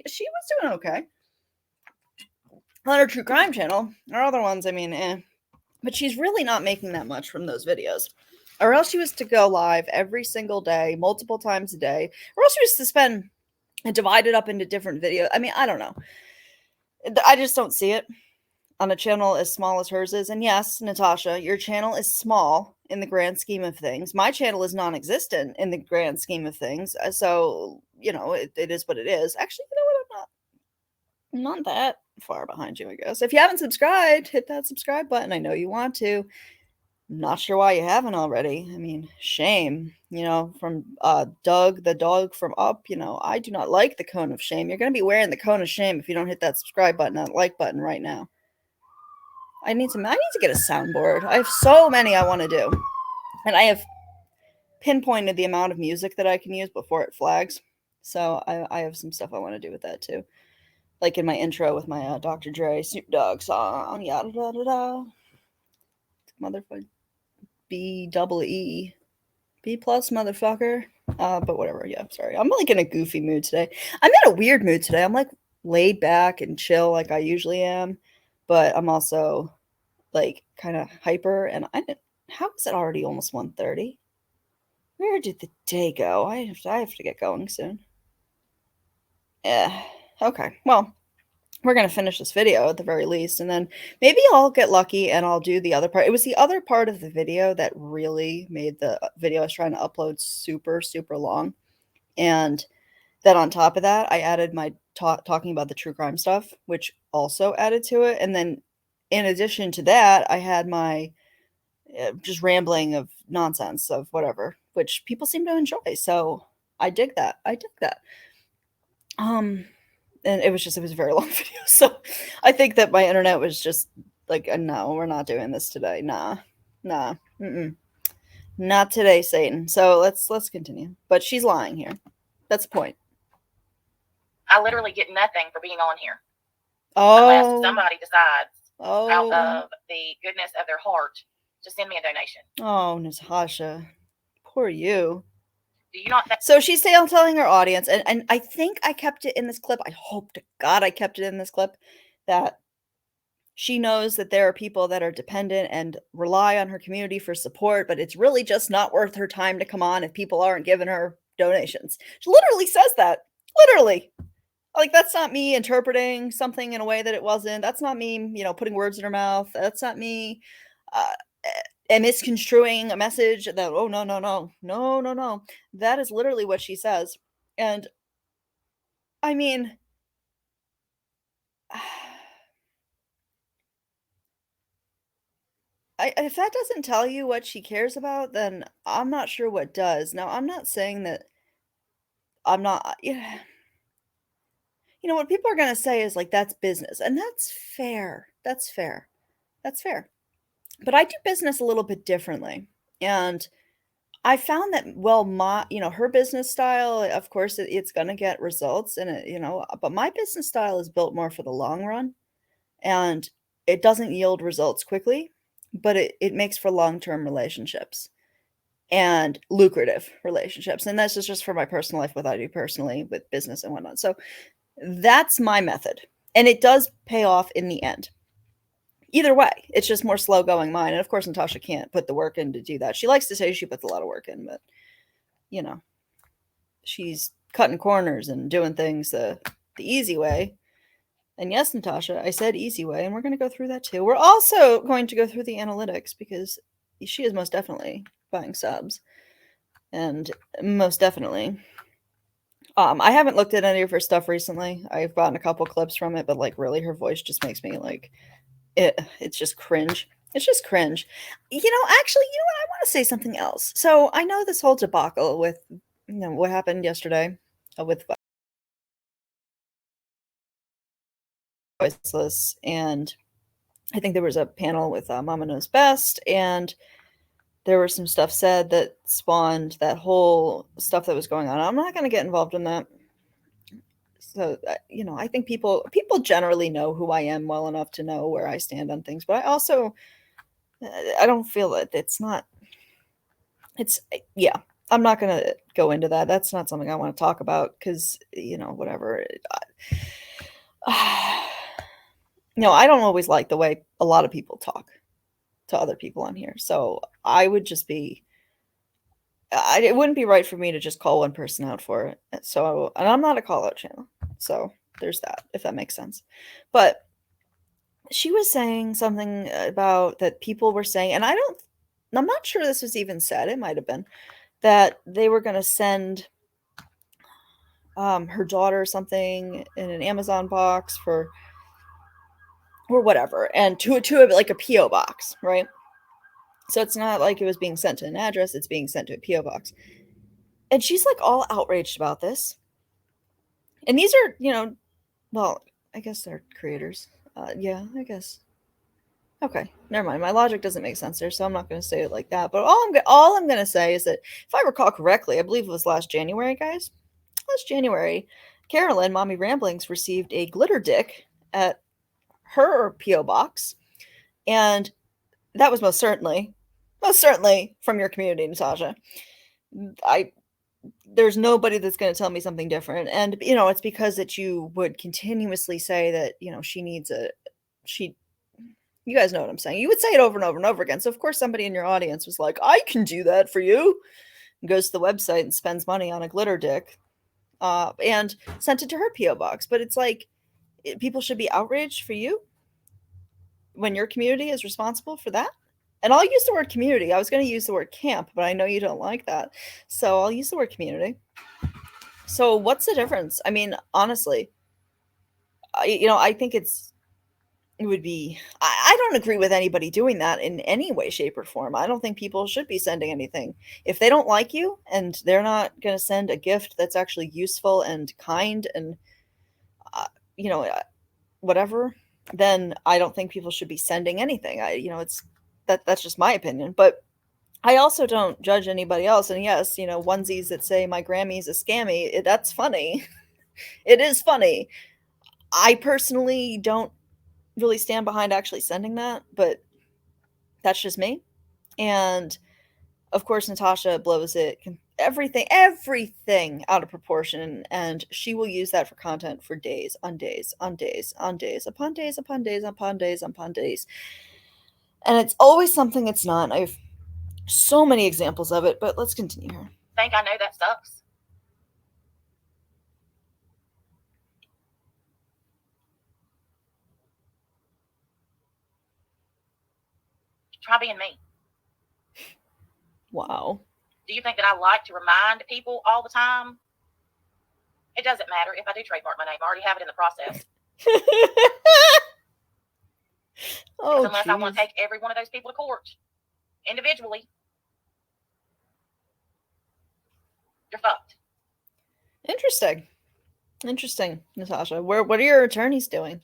she was doing okay. On her true crime channel, her other ones, I mean, but she's really not making that much from those videos. Or else she was to go live every single day, multiple times a day, or else she was to spend and divide it up into different videos. I mean, I don't know. I just don't see it on a channel as small as hers is. And yes, Natasha, your channel is small in the grand scheme of things. My channel is non-existent in the grand scheme of things. So, you know, it is what it is. Actually, you know what? I'm not that far behind you, I guess. If you haven't subscribed, hit that subscribe button. I know you want to. Not sure why you haven't already. I mean, shame, you know, from Doug, the dog from Up, you know, I do not like the cone of shame. You're going to be wearing the cone of shame if you don't hit that subscribe button, that like button right now. I need to get a soundboard. I have so many I want to do. And I have pinpointed the amount of music that I can use before it flags. So I have some stuff I want to do with that too. Like in my intro with my Dr. Dre Snoop Dogg song, yada da da da. Motherfucker. BEE. BeePlus, motherfucker. But whatever. Yeah, sorry. I'm like in a goofy mood today. I'm in a weird mood today. I'm like laid back and chill like I usually am. But I'm also like kind of hyper. And how is it already almost 1:30? Where did the day go? I have to get going soon. Yeah. Okay. Well, we're going to finish this video at the very least, and then maybe I'll get lucky and I'll do the other part. It was the other part of the video that really made the video I was trying to upload super, super long. And then on top of that, I added my talking about the true crime stuff, which also added to it. And then in addition to that, I had my just rambling of nonsense of whatever, which people seem to enjoy. So I dig that. And it was a very long video. So I think that my internet was just like, no, we're not doing this today. Nah. Not today, Satan. So let's continue. But she's lying here. That's the point. I literally get nothing for being on here. Oh. Unless somebody decides out of the goodness of their heart to send me a donation. Oh, Natasha. Poor you. Do you not think? So she's telling her audience, and I think I kept it in this clip. I hope to God I kept it in this clip, that she knows that there are people that are dependent and rely on her community for support, but it's really just not worth her time to come on if people aren't giving her donations. She literally says that. Literally. Like, that's not me interpreting something in a way that it wasn't. That's not me, you know, putting words in her mouth. That's not me and misconstruing a message that, oh, no. That is literally what she says. And I mean, if that doesn't tell you what she cares about, then I'm not sure what does. Now, I'm not saying that I'm not, yeah. You know, what people are going to say is like, that's business. And that's fair. That's fair. But I do business a little bit differently. And I found that, well, her business style, of course, it's going to get results but my business style is built more for the long run, and it doesn't yield results quickly, but it makes for long-term relationships and lucrative relationships. And that's just for my personal life, what I do personally with business and whatnot. So that's my method, and it does pay off in the end. Either way, it's just more slow going mine. And of course, Natasha can't put the work in to do that. She likes to say she puts a lot of work in, but you know, she's cutting corners and doing things the easy way. And yes, Natasha, I said easy way, and we're going to go through that too. We're also going to go through the analytics because she is most definitely buying subs. And most definitely, I haven't looked at any of her stuff recently. I've gotten a couple clips from it, but like really her voice just makes me like, it's just cringe. It's just cringe. Actually, I want to say something else. So I know this whole debacle with, what happened yesterday with voiceless. And I think there was a panel with Mama Knows Best, and there was some stuff said that spawned that whole stuff that was going on. I'm not going to get involved in that. So, I think people generally know who I am well enough to know where I stand on things. But I also, I don't feel that yeah, I'm not going to go into that. That's not something I want to talk about because, whatever. I don't always like the way a lot of people talk to other people on here. So I would just be, it wouldn't be right for me to just call one person out for it. So, and I'm not a call out channel. So there's that, if that makes sense. But she was saying something about that people were saying, and I'm not sure this was even said. It might have been that they were going to send her daughter something in an Amazon box or whatever, and to like a PO box, right? So it's not like it was being sent to an address, it's being sent to a PO box. And she's like all outraged about this. And these are, well, I guess they're creators. Yeah, I guess. Okay, never mind. My logic doesn't make sense there, so I'm not going to say it like that. But all I'm going to say is that if I recall correctly, I believe it was last January, guys. Last January, Carolyn, Mommy Ramblings, received a glitter dick at her PO box, and that was most certainly from your community, Natasha. There's nobody that's going to tell me something different, and it's because that you would continuously say that she needs you guys know what I'm saying. You would say it over and over and over again. So of course somebody in your audience was like, I can do that for you, and goes to the website and spends money on a glitter dick, and sent it to her PO box. But it's like, people should be outraged for you when your community is responsible for that. And I'll use the word community. I was going to use the word camp, but I know you don't like that. So I'll use the word community. So what's the difference? I mean, honestly, I think it would be, I don't agree with anybody doing that in any way, shape, or form. I don't think people should be sending anything. If they don't like you and they're not going to send a gift that's actually useful and kind and, whatever, then I don't think people should be sending anything. That's just my opinion. But I also don't judge anybody else. And yes, onesies that say my Grammy's a scammy, that's funny. It is funny. I personally don't really stand behind actually sending that, but that's just me. And of course, Natasha blows everything out of proportion, and she will use that for content for days on days on days on days upon days upon days upon days upon days. And it's always something it's not. I have so many examples of it, but let's continue here. Think I know that sucks? Try being me. Wow. Do you think that I like to remind people all the time? It doesn't matter if I do trademark my name. I already have it in the process. Unless I want to take every one of those people to court individually, you're fucked. Interesting, Natasha. What are your attorneys doing?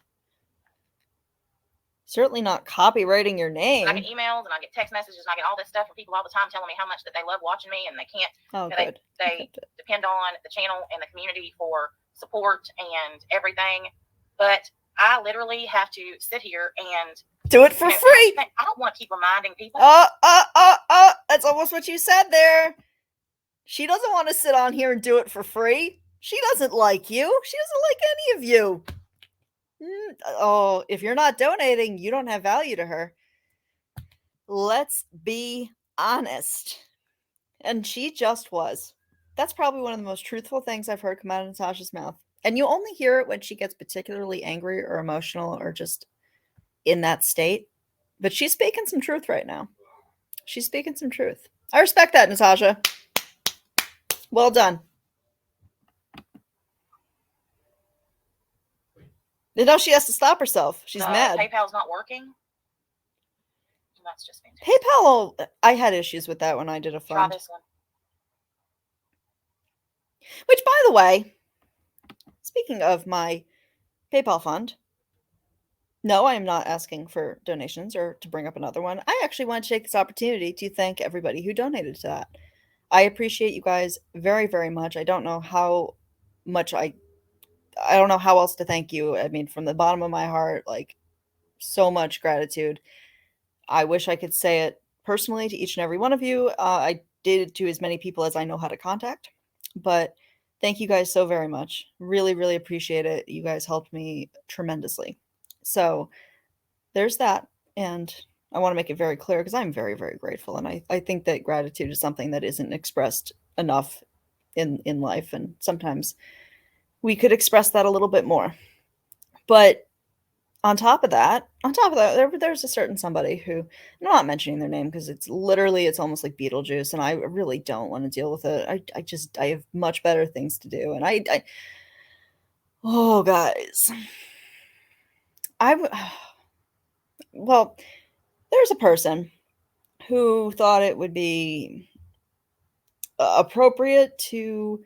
Certainly not copywriting your name. I get emails and I get text messages and I get all this stuff from people all the time telling me how much that they love watching me and they can't. Good. They depend on the channel and the community for support and everything. But I literally have to sit here and do it for free. I don't want to keep reminding people. That's almost what you said there. She doesn't want to sit on here and do it for free. She doesn't like you. She doesn't like any of you. Oh, if you're not donating, you don't have value to her. Let's be honest. And she just was. That's probably one of the most truthful things I've heard come out of Natasha's mouth. And you only hear it when she gets particularly angry or emotional or just in that state. But she's speaking some truth right now. She's speaking some truth. I respect that, Natasha. Well done. Now she has to stop herself. She's mad. PayPal's not working. That's just fantastic. PayPal, I had issues with that when I did a fund. Try this one. Which, by the way, speaking of my PayPal fund, No, I am not asking for donations or to bring up another one. I actually want to take this opportunity to thank everybody who donated to that. I appreciate you guys very, very much. I don't know how much I don't know how else to thank you. I mean, from the bottom of my heart, like, so much gratitude. I wish I could say it personally to each and every one of you. I did to as many people as I know how to contact, but thank you guys so very much. Really, really appreciate it. You guys helped me tremendously. So there's that. And I want to make it very clear because I'm very, very grateful. And I think that gratitude is something that isn't expressed enough in life. And sometimes we could express that a little bit more. But on top of that, there's a certain somebody who, I'm not mentioning their name because it's almost like Beetlejuice, and I really don't want to deal with it. I have much better things to do, and oh, guys, well, there's a person who thought it would be appropriate to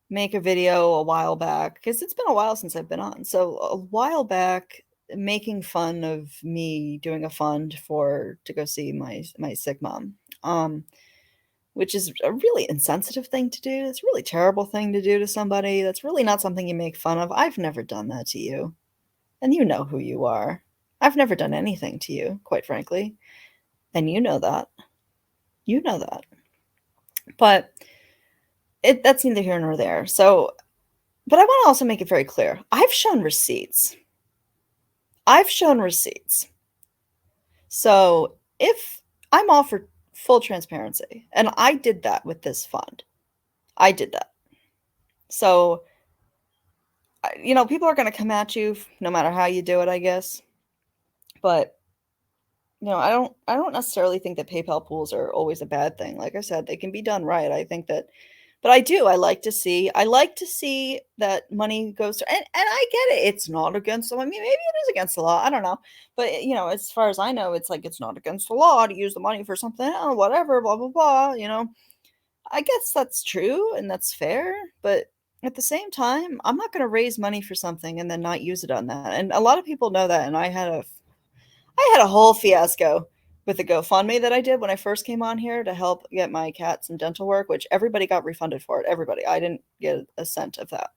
make a video a while back because it's been a while since I've been on. So a while back, making fun of me doing a fund to go see my sick mom, which is a really insensitive thing to do. It's a really terrible thing to do to somebody. That's really not something you make fun of. I've never done that to you, and you know who you are. I've never done anything to you, quite frankly, and you know that. You know that. But that's neither here nor there. So, but I want to also make it very clear. I've shown receipts. So if I'm all for full transparency, and I did that with this fund, I did that. So, people are going to come at you no matter how you do it, I guess. But I don't necessarily think that PayPal pools are always a bad thing. Like I said, they can be done right. I think that, but I like to see that money goes to, and I get it. It's not against the law. I mean, maybe it is against the law. I don't know. But, as far as I know, it's like, it's not against the law to use the money for something, whatever, blah, blah, blah, I guess that's true and that's fair. But at the same time, I'm not going to raise money for something and then not use it on that. And a lot of people know that. And I had a whole fiasco with the GoFundMe that I did when I first came on here to help get my cat some dental work, which everybody got refunded for it. Everybody. I didn't get a cent of that,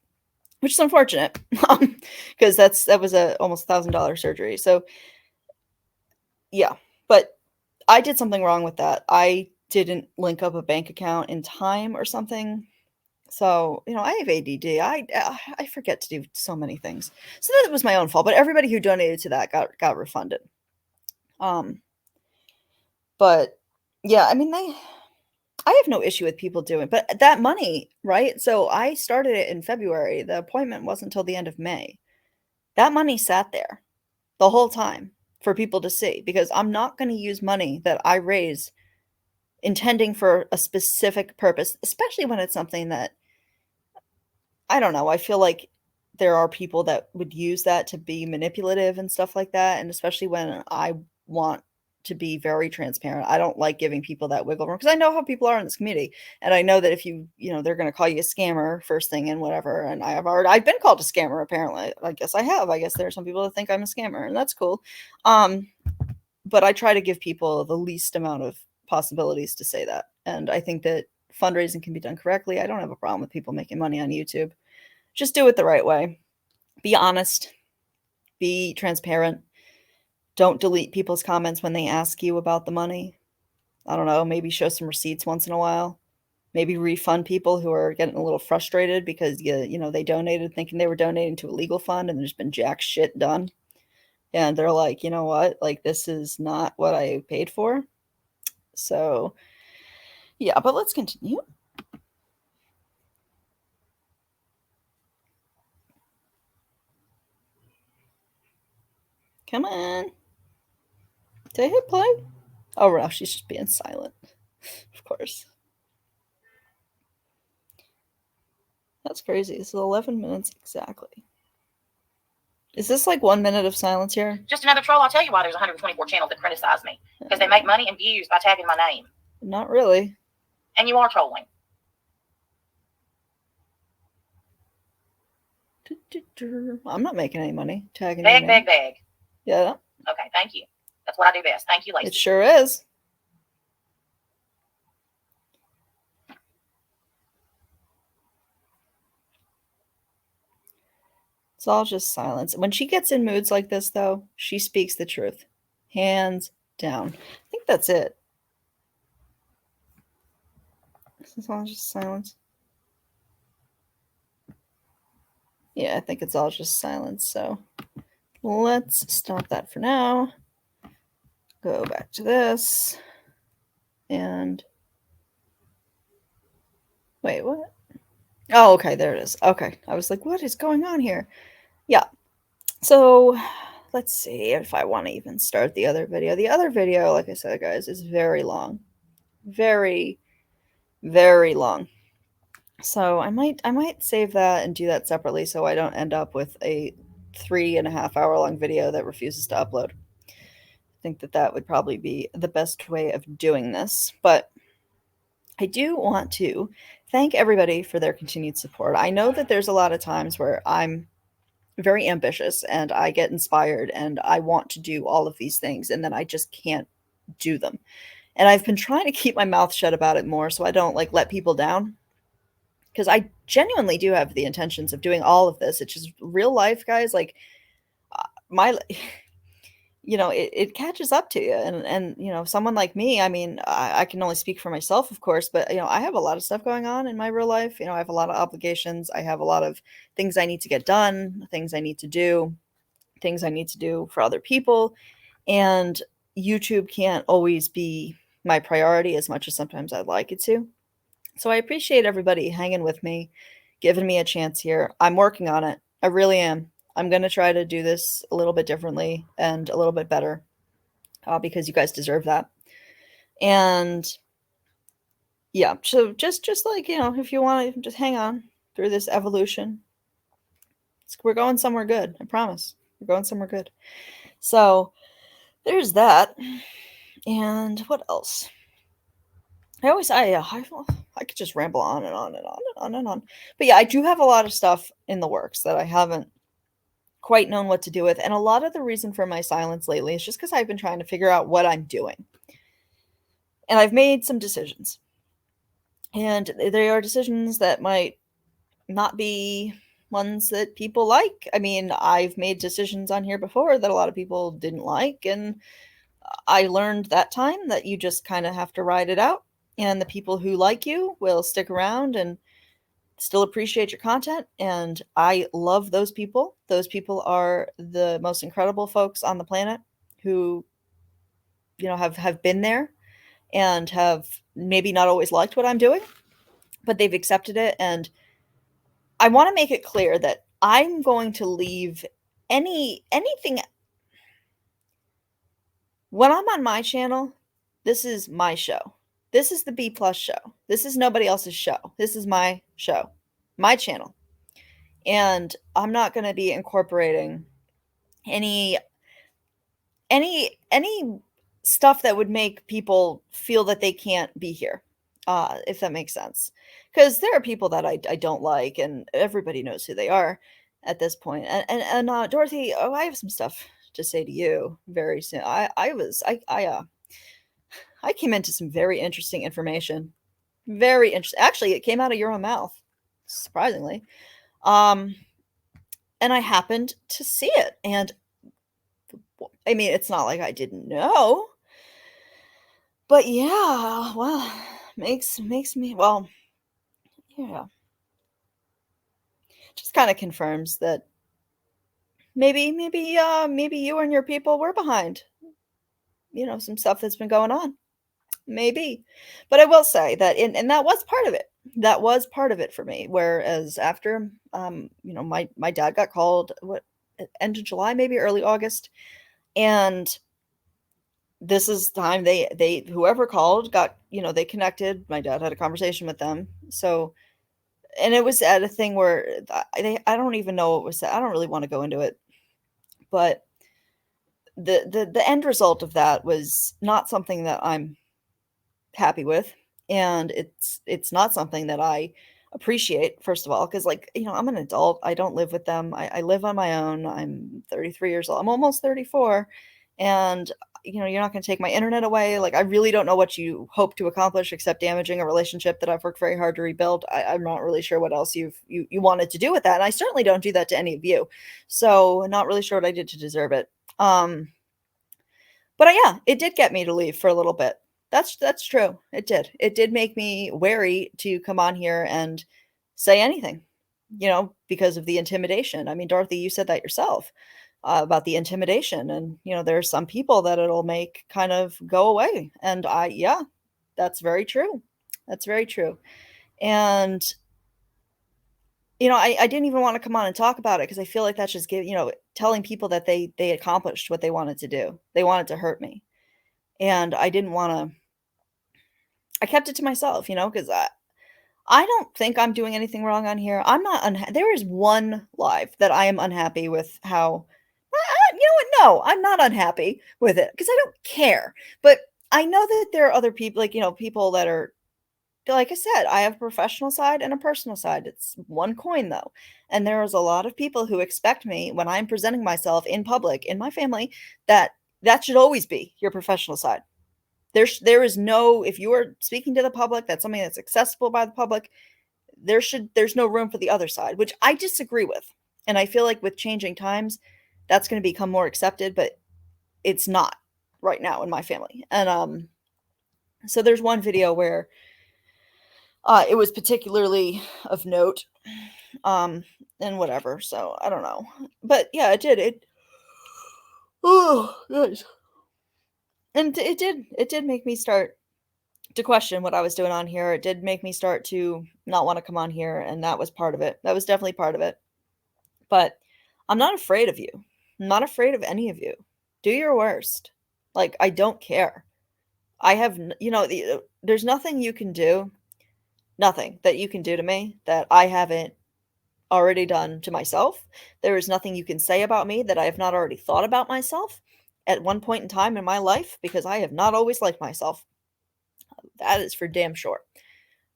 which is unfortunate because that was a almost $1,000 surgery. So yeah, but I did something wrong with that. I didn't link up a bank account in time or something. So, I have ADD. I forget to do so many things. So that was my own fault. But everybody who donated to that got refunded. But yeah, I mean, I have no issue with people doing, but that money, right? So I started it in February. The appointment wasn't until the end of May. That money sat there the whole time for people to see because I'm not going to use money that I raise intending for a specific purpose, especially when it's something that, I don't know, I feel like there are people that would use that to be manipulative and stuff like that, and especially when I want to be very transparent. I don't like giving people that wiggle room because I know how people are in this community, and I know that if they're going to call you a scammer first thing and whatever, and I've been called a scammer apparently. I guess I have. I guess there are some people that think I'm a scammer, and that's cool. But I try to give people the least amount of possibilities to say that, and I think that fundraising can be done correctly. I don't have a problem with people making money on YouTube. Just do it the right way. Be honest. Be transparent. Don't delete people's comments when they ask you about the money. I don't know, maybe show some receipts once in a while. Maybe refund people who are getting a little frustrated because they donated thinking they were donating to a legal fund and there's been jack shit done. And they're like, you know what? Like, this is not what I paid for. So, yeah, but let's continue. Come on. Did I hit play? Oh, no, she's just being silent. Of course. That's crazy. This is 11 minutes exactly. Is this like 1 minute of silence here? Just another troll. I'll tell you why there's 124 channels that criticize me. Because they make money and views by tagging my name. Not really. And you are trolling. I'm not making any money tagging Beg, your beg, name. beg. Yeah. Okay, thank you. That's what I do best. Thank you, Lacey. It sure is. It's all just silence. When she gets in moods like this, though, she speaks the truth. Hands down. I think that's it. This is all just silence. Yeah, I think it's all just silence. So let's stop that for now. Go back to this. And wait, what? Oh, okay, there it is. Okay. I was like, what is going on here? Yeah. So let's see if I want to even start the other video. The other video, like I said, guys, is very long. Very, very long. So I might save that and do that separately so I don't end up with a 3.5 hour long video that refuses to upload. I think that would probably be the best way of doing this. But I do want to thank everybody for their continued support. I know that there's a lot of times where I'm very ambitious and I get inspired and I want to do all of these things and then I just can't do them. And I've been trying to keep my mouth shut about it more so I don't like let people down. Because I genuinely do have the intentions of doing all of this. It's just real life, guys. Like my it catches up to you and someone like me, I mean, I can only speak for myself, of course, but I have a lot of stuff going on in my real life. I have a lot of obligations. I have a lot of things I need to get done, things I need to do, things I need to do for other people, and YouTube can't always be my priority as much as sometimes I'd like it to. So I appreciate everybody hanging with me, giving me a chance here. I'm working on it. I really am. I'm going to try to do this a little bit differently and a little bit better because you guys deserve that. And yeah, so just like, if you want to just hang on through this evolution, we're going somewhere good. I promise. We're going somewhere good. So there's that. And what else? I could just ramble on and on and on and on and on. But yeah, I do have a lot of stuff in the works that I haven't quite known what to do with. And a lot of the reason for my silence lately is just because I've been trying to figure out what I'm doing. And I've made some decisions. And they are decisions that might not be ones that people like. I mean, I've made decisions on here before that a lot of people didn't like. And I learned that time that you just kind of have to ride it out. And the people who like you will stick around and still appreciate your content. And I love those people. Those people are the most incredible folks on the planet who, have been there and have maybe not always liked what I'm doing, but they've accepted it. And I want to make it clear that I'm going to leave anything when I'm on my channel. This is my show. This is the BeePlus show. This is nobody else's show. This is my show, my channel. And I'm not going to be incorporating any stuff that would make people feel that they can't be here, if that makes sense. Because there are people that I don't like, and everybody knows who they are at this point. And Dorothy, I have some stuff to say to you very soon. I came into some very interesting information. Very interesting. Actually, it came out of your own mouth, surprisingly. And I happened to see it. And I mean, it's not like I didn't know. But yeah, well, makes me, well, yeah. Just kind of confirms that maybe you and your people were behind, some stuff that's been going on. Maybe. But I will say that and that was part of it. That was part of it for me. Whereas after my dad got called end of July, maybe early August. And this is time they whoever called got, they connected. My dad had a conversation with them. So and it was at a thing where I don't even know what was said. I don't really want to go into it. But the end result of that was not something that I'm happy with, and it's not something that I appreciate, first of all, because, like, I'm an adult. I don't live with them. I live on my own. I'm 33 years old. I'm almost 34. And, you're not going to take my internet away. Like, I really don't know what you hope to accomplish except damaging a relationship that I've worked very hard to rebuild. I'm not really sure what else you wanted to do with that. And I certainly don't do that to any of you. So, not really sure what I did to deserve it. But yeah, it did get me to leave for a little bit. That's true. It did. It did make me wary to come on here and say anything, because of the intimidation. I mean, Dorothy, you said that yourself, about the intimidation, and there are some people that it'll make kind of go away. And yeah, that's very true. That's very true. And I didn't even want to come on and talk about it because I feel like that's just telling people that they accomplished what they wanted to do. They wanted to hurt me. And I didn't want to. I kept it to myself, because I don't think I'm doing anything wrong on here. I'm not there is one live that I am unhappy with how you know what? No, I'm not unhappy with it because I don't care. But I know that there are other people, like, people that are, like I said, I have a professional side and a personal side. It's one coin, though. And there is a lot of people who expect me, when I'm presenting myself in public, in my family, that should always be your professional side. There is no, if you are speaking to the public, that's something that's accessible by the public, there's no room for the other side, which I disagree with. And I feel like with changing times, that's going to become more accepted, but it's not right now in my family. And so there's one video where it was particularly of note, and whatever. So I don't know, but yeah, it oh guys, and it did make me start to question what I was doing on here. It did make me start to not want to come on here, and that was part of it. That was definitely part of it. But I'm not afraid of you. I'm not afraid of any of you. Do your worst. Like, I don't care. I have, there's nothing you can do, nothing that you can do to me that I haven't already done to myself. There is nothing you can say about me that I have not already thought about myself at one point in time in my life, because I have not always liked myself. That is for damn sure.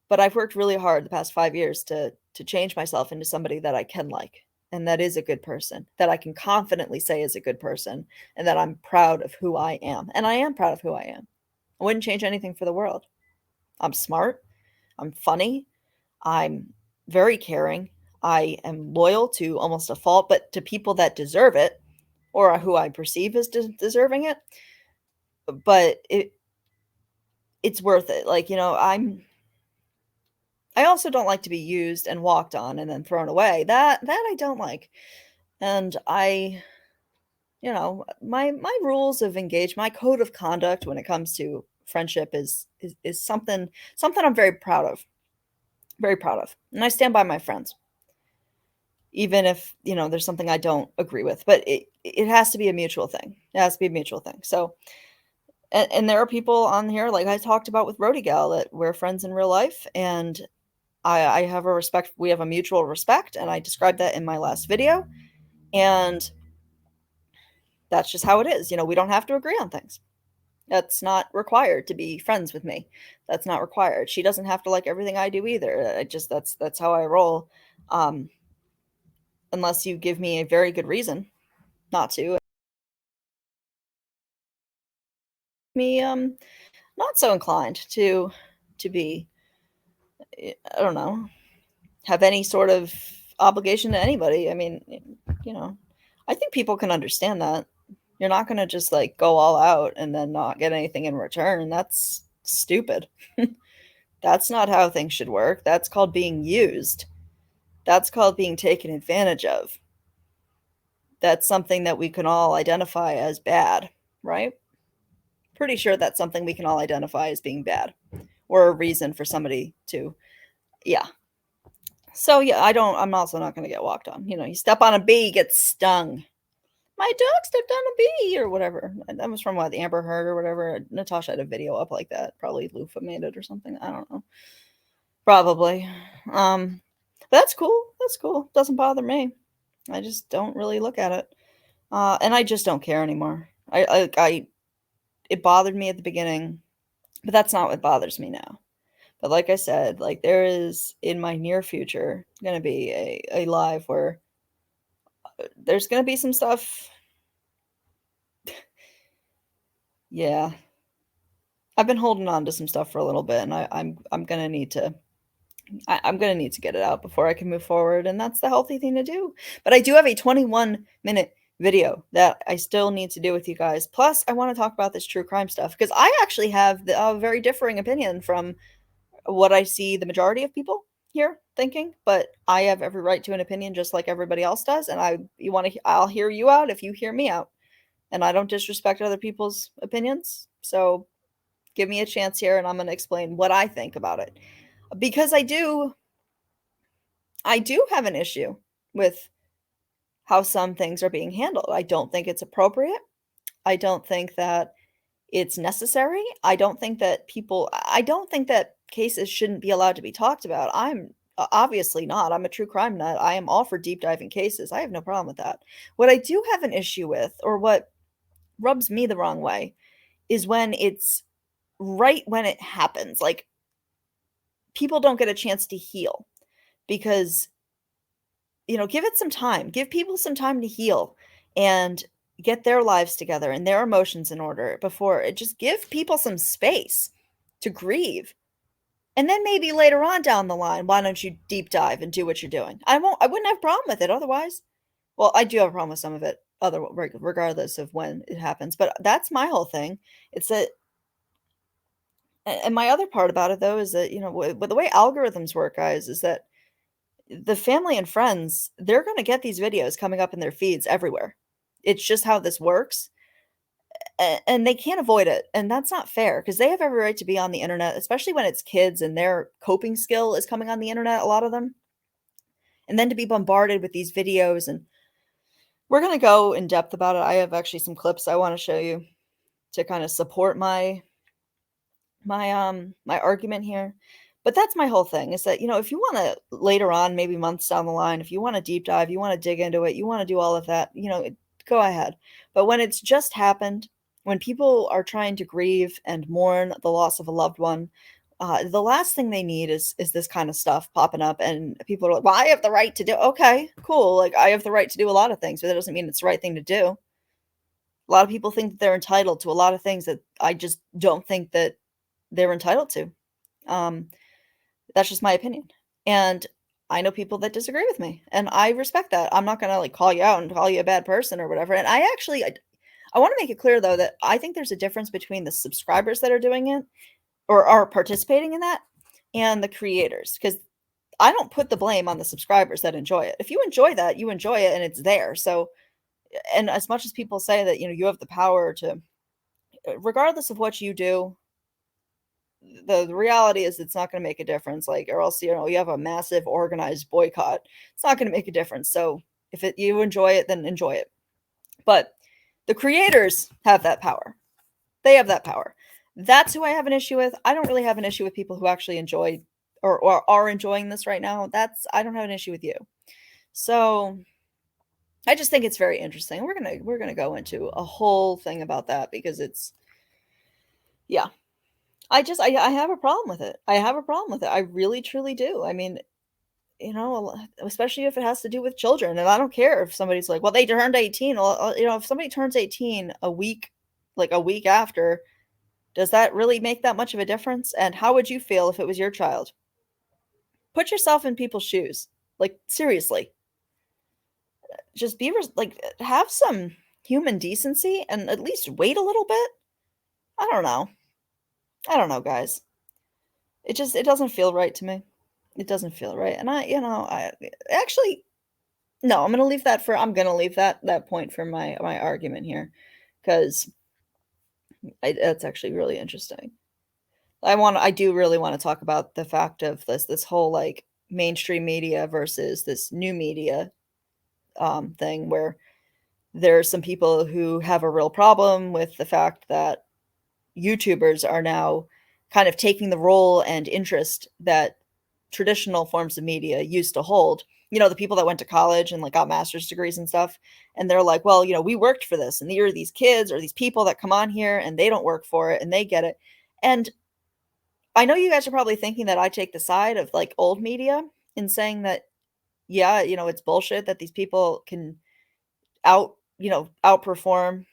But I've worked really hard the past 5 years to change myself into somebody that I can like, and that is a good person, that I can confidently say is a good person, and that I'm proud of who I am. And I am proud of who I am. I wouldn't change anything for the world. I'm smart. I'm funny. I'm very caring. I am loyal to almost a fault, but to people that deserve it, or who I perceive as deserving it. But it's worth it. Like, I also don't like to be used and walked on and then thrown away. That I don't like. And I, my rules of engagement, my code of conduct when it comes to friendship is something I'm very proud of. Very proud of. And I stand by my friends. Even if, there's something I don't agree with, but it has to be a mutual thing. It has to be a mutual thing. So, and there are people on here, like I talked about with Rody Gal, that we're friends in real life, and I have a respect. We have a mutual respect, and I described that in my last video. And that's just how it is. We don't have to agree on things. That's not required to be friends with me. That's not required. She doesn't have to like everything I do either. That's how I roll. Unless you give me a very good reason not to. Me not so inclined to be, I don't know, have any sort of obligation to anybody. I mean, I think people can understand that. You're not going to just like go all out and then not get anything in return. That's stupid. That's not how things should work. That's called being used. That's called being taken advantage of. That's something that we can all identify as bad, right? Pretty sure that's something we can all identify as being bad, or a reason for somebody to, yeah. So yeah, I'm also not going to get walked on. You step on a bee, get stung. My dog stepped on a bee, or whatever. That was from the Amber Heard or whatever. Natasha had a video up like that. Probably Lufa made it or something. I don't know. Probably. But that's cool. That's cool. Doesn't bother me. I just don't really look at it. And I just don't care anymore. It bothered me at the beginning, but that's not what bothers me now. But like I said, like there is in my near future going to be a live where there's going to be some stuff. Yeah. I've been holding on to some stuff for a little bit, and I'm going to need to I'm going to need to get it out before I can move forward, and that's the healthy thing to do. But I do have a 21-minute video that I still need to do with you guys. Plus, I want to talk about this true crime stuff because I actually have a very differing opinion from what I see the majority of people here thinking, but I have every right to an opinion just like everybody else does, and I'll hear you out if you hear me out. And I don't disrespect other people's opinions. So give me a chance here and I'm going to explain what I think about it. Because I do have an issue with how some things are being handled. I don't think it's appropriate. I don't think that it's necessary. I don't think that cases shouldn't be allowed to be talked about. I'm obviously not. I'm a true crime nut. I am all for deep diving cases. I have no problem with that. What I do have an issue with, or what rubs me the wrong way, is when it's right when it happens. Like people don't get a chance to heal because give it some time. Give people some time to heal and get their lives together and their emotions in order before it. Just give people some space to grieve. And then maybe later on down the line, why don't you deep dive and do what you're doing? I wouldn't have a problem with it otherwise. Well, I do have a problem with some of it regardless of when it happens, but that's my whole thing. It's that and my other part about it though is that, with the way algorithms work, guys, is that the family and friends, they're going to get these videos coming up in their feeds everywhere. It's just how this works. And they can't avoid it. And that's not fair because they have every right to be on the internet, especially when it's kids and their coping skill is coming on the internet, a lot of them. And then to be bombarded with these videos. And we're going to go in depth about it. I have actually some clips I want to show you to kind of support my argument here. But that's my whole thing is that, if you want to later on, maybe months down the line, if you want to deep dive, you want to dig into it, you want to do all of that, go ahead. But when it's just happened, when people are trying to grieve and mourn the loss of a loved one, the last thing they need is this kind of stuff popping up. And people are like, well, I have the right to do. Okay, cool. Like I have the right to do a lot of things, but that doesn't mean it's the right thing to do. A lot of people think that they're entitled to a lot of things that I just don't think that they're entitled to. That's just my opinion. And I know people that disagree with me, and I respect that. I'm not going to like call you out and call you a bad person or whatever. And I want to make it clear though that I think there's a difference between the subscribers that are doing it or are participating in that and the creators, because I don't put the blame on the subscribers that enjoy it. If you enjoy that, you enjoy it and it's there. So, and as much as people say that, you have the power to, regardless of what you do, the reality is it's not going to make a difference. Like, or else, you have a massive organized boycott. It's not going to make a difference. So if you enjoy it, then enjoy it. But the creators have that power. They have that power. That's who I have an issue with. I don't really have an issue with people who actually enjoy or are enjoying this right now. I don't have an issue with you. So I just think it's very interesting. We're gonna go into a whole thing about that because it's, yeah. I have a problem with it. I have a problem with it. I really truly do. I mean, especially if it has to do with children, and I don't care if somebody's like, well, they turned 18. Well, if somebody turns 18 a week after, does that really make that much of a difference? And how would you feel if it was your child? Put yourself in people's shoes. Like, seriously. Just have some human decency and at least wait a little bit. I don't know, guys. It doesn't feel right to me. It doesn't feel right. And I actually, no, I'm going to leave that point for my argument here, because that's actually really interesting. I do really want to talk about the fact of this whole like mainstream media versus this new media thing, where there are some people who have a real problem with the fact that YouTubers are now kind of taking the role and interest that traditional forms of media used to hold. The people that went to college and like got master's degrees and stuff, and they're like, well, we worked for this, and there are these kids or these people that come on here and they don't work for it and they get it. And I know you guys are probably thinking that I take the side of like old media in saying that, yeah, it's bullshit that these people can outperform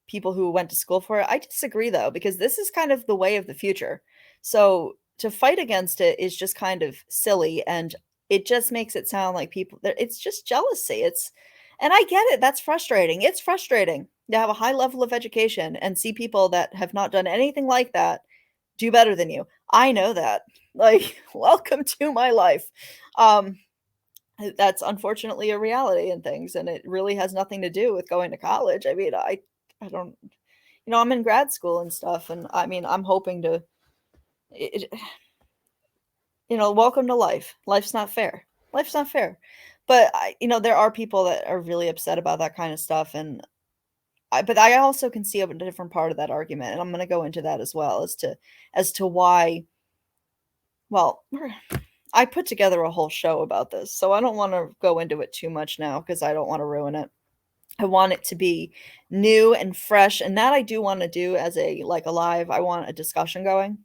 people who went to school for it. I disagree though, because this is kind of the way of the future. So to fight against it is just kind of silly, and it just makes it sound like it's just jealousy. And I get it. That's frustrating. It's frustrating to have a high level of education and see people that have not done anything like that do better than you. I know that. Like, welcome to my life. Um, that's unfortunately a reality in things, and it really has nothing to do with going to college. I mean, I don't, I'm in grad school and stuff, and I mean, I'm hoping to, it, welcome to life. Life's not fair. Life's not fair. But there are people that are really upset about that kind of stuff, and but I also can see a different part of that argument, and I'm going to go into that as well as to why. Well, I put together a whole show about this, so I don't want to go into it too much now because I don't want to ruin it. I want it to be new and fresh, and that I do want to do as a live. I want a discussion going,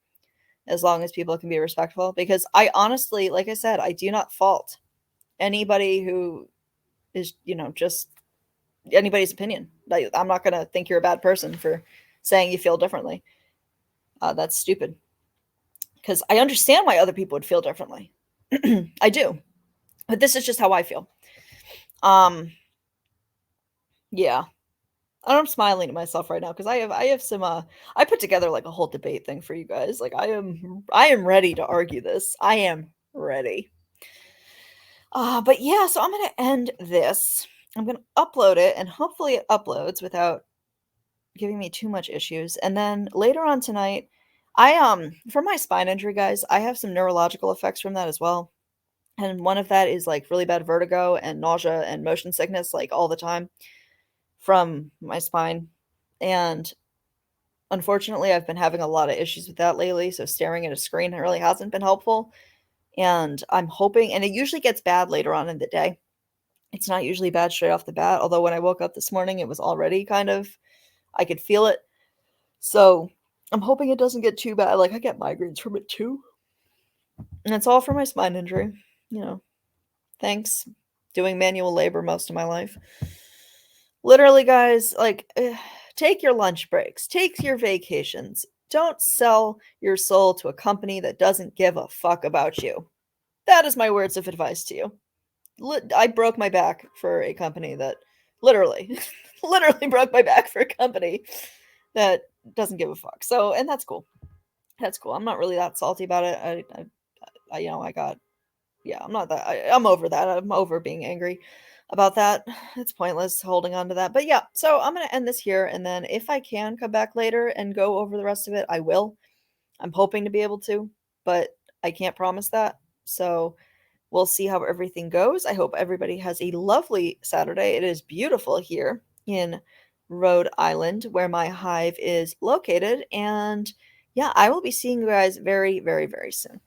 as long as people can be respectful, because I honestly, like I said, I do not fault anybody who is, just anybody's opinion. Like, I'm not going to think you're a bad person for saying you feel differently. That's stupid. Because I understand why other people would feel differently. I do. But this is just how I feel. Yeah. I'm smiling at myself right now because I have some I put together like a whole debate thing for you guys. Like I am ready to argue this. I am ready. But yeah, so I'm gonna end this. I'm gonna upload it, and hopefully it uploads without giving me too much issues. And then later on tonight, for my spine injury, guys, I have some neurological effects from that as well. And one of that is like really bad vertigo and nausea and motion sickness, like all the time from my spine. And unfortunately, I've been having a lot of issues with that lately. So staring at a screen really hasn't been helpful. And I'm hoping, and it usually gets bad later on in the day. It's not usually bad straight off the bat. Although when I woke up this morning, it was already kind of, I could feel it. So I'm hoping it doesn't get too bad. Like, I get migraines from it too. And it's all for my spine injury. Thanks. Doing manual labor most of my life. Literally, guys, like, take your lunch breaks, take your vacations. Don't sell your soul to a company that doesn't give a fuck about you. That is my words of advice to you. I broke my back for a company that literally broke my back for a company that doesn't give a fuck. So, and that's cool. That's cool. I'm not really that salty about it. I'm not that. I'm over that. I'm over being angry about that. It's pointless holding on to that. But yeah, so I'm going to end this here. And then if I can come back later and go over the rest of it, I will. I'm hoping to be able to, but I can't promise that. So we'll see how everything goes. I hope everybody has a lovely Saturday. It is beautiful here in Rhode Island, where my hive is located. And yeah, I will be seeing you guys very, very, very soon.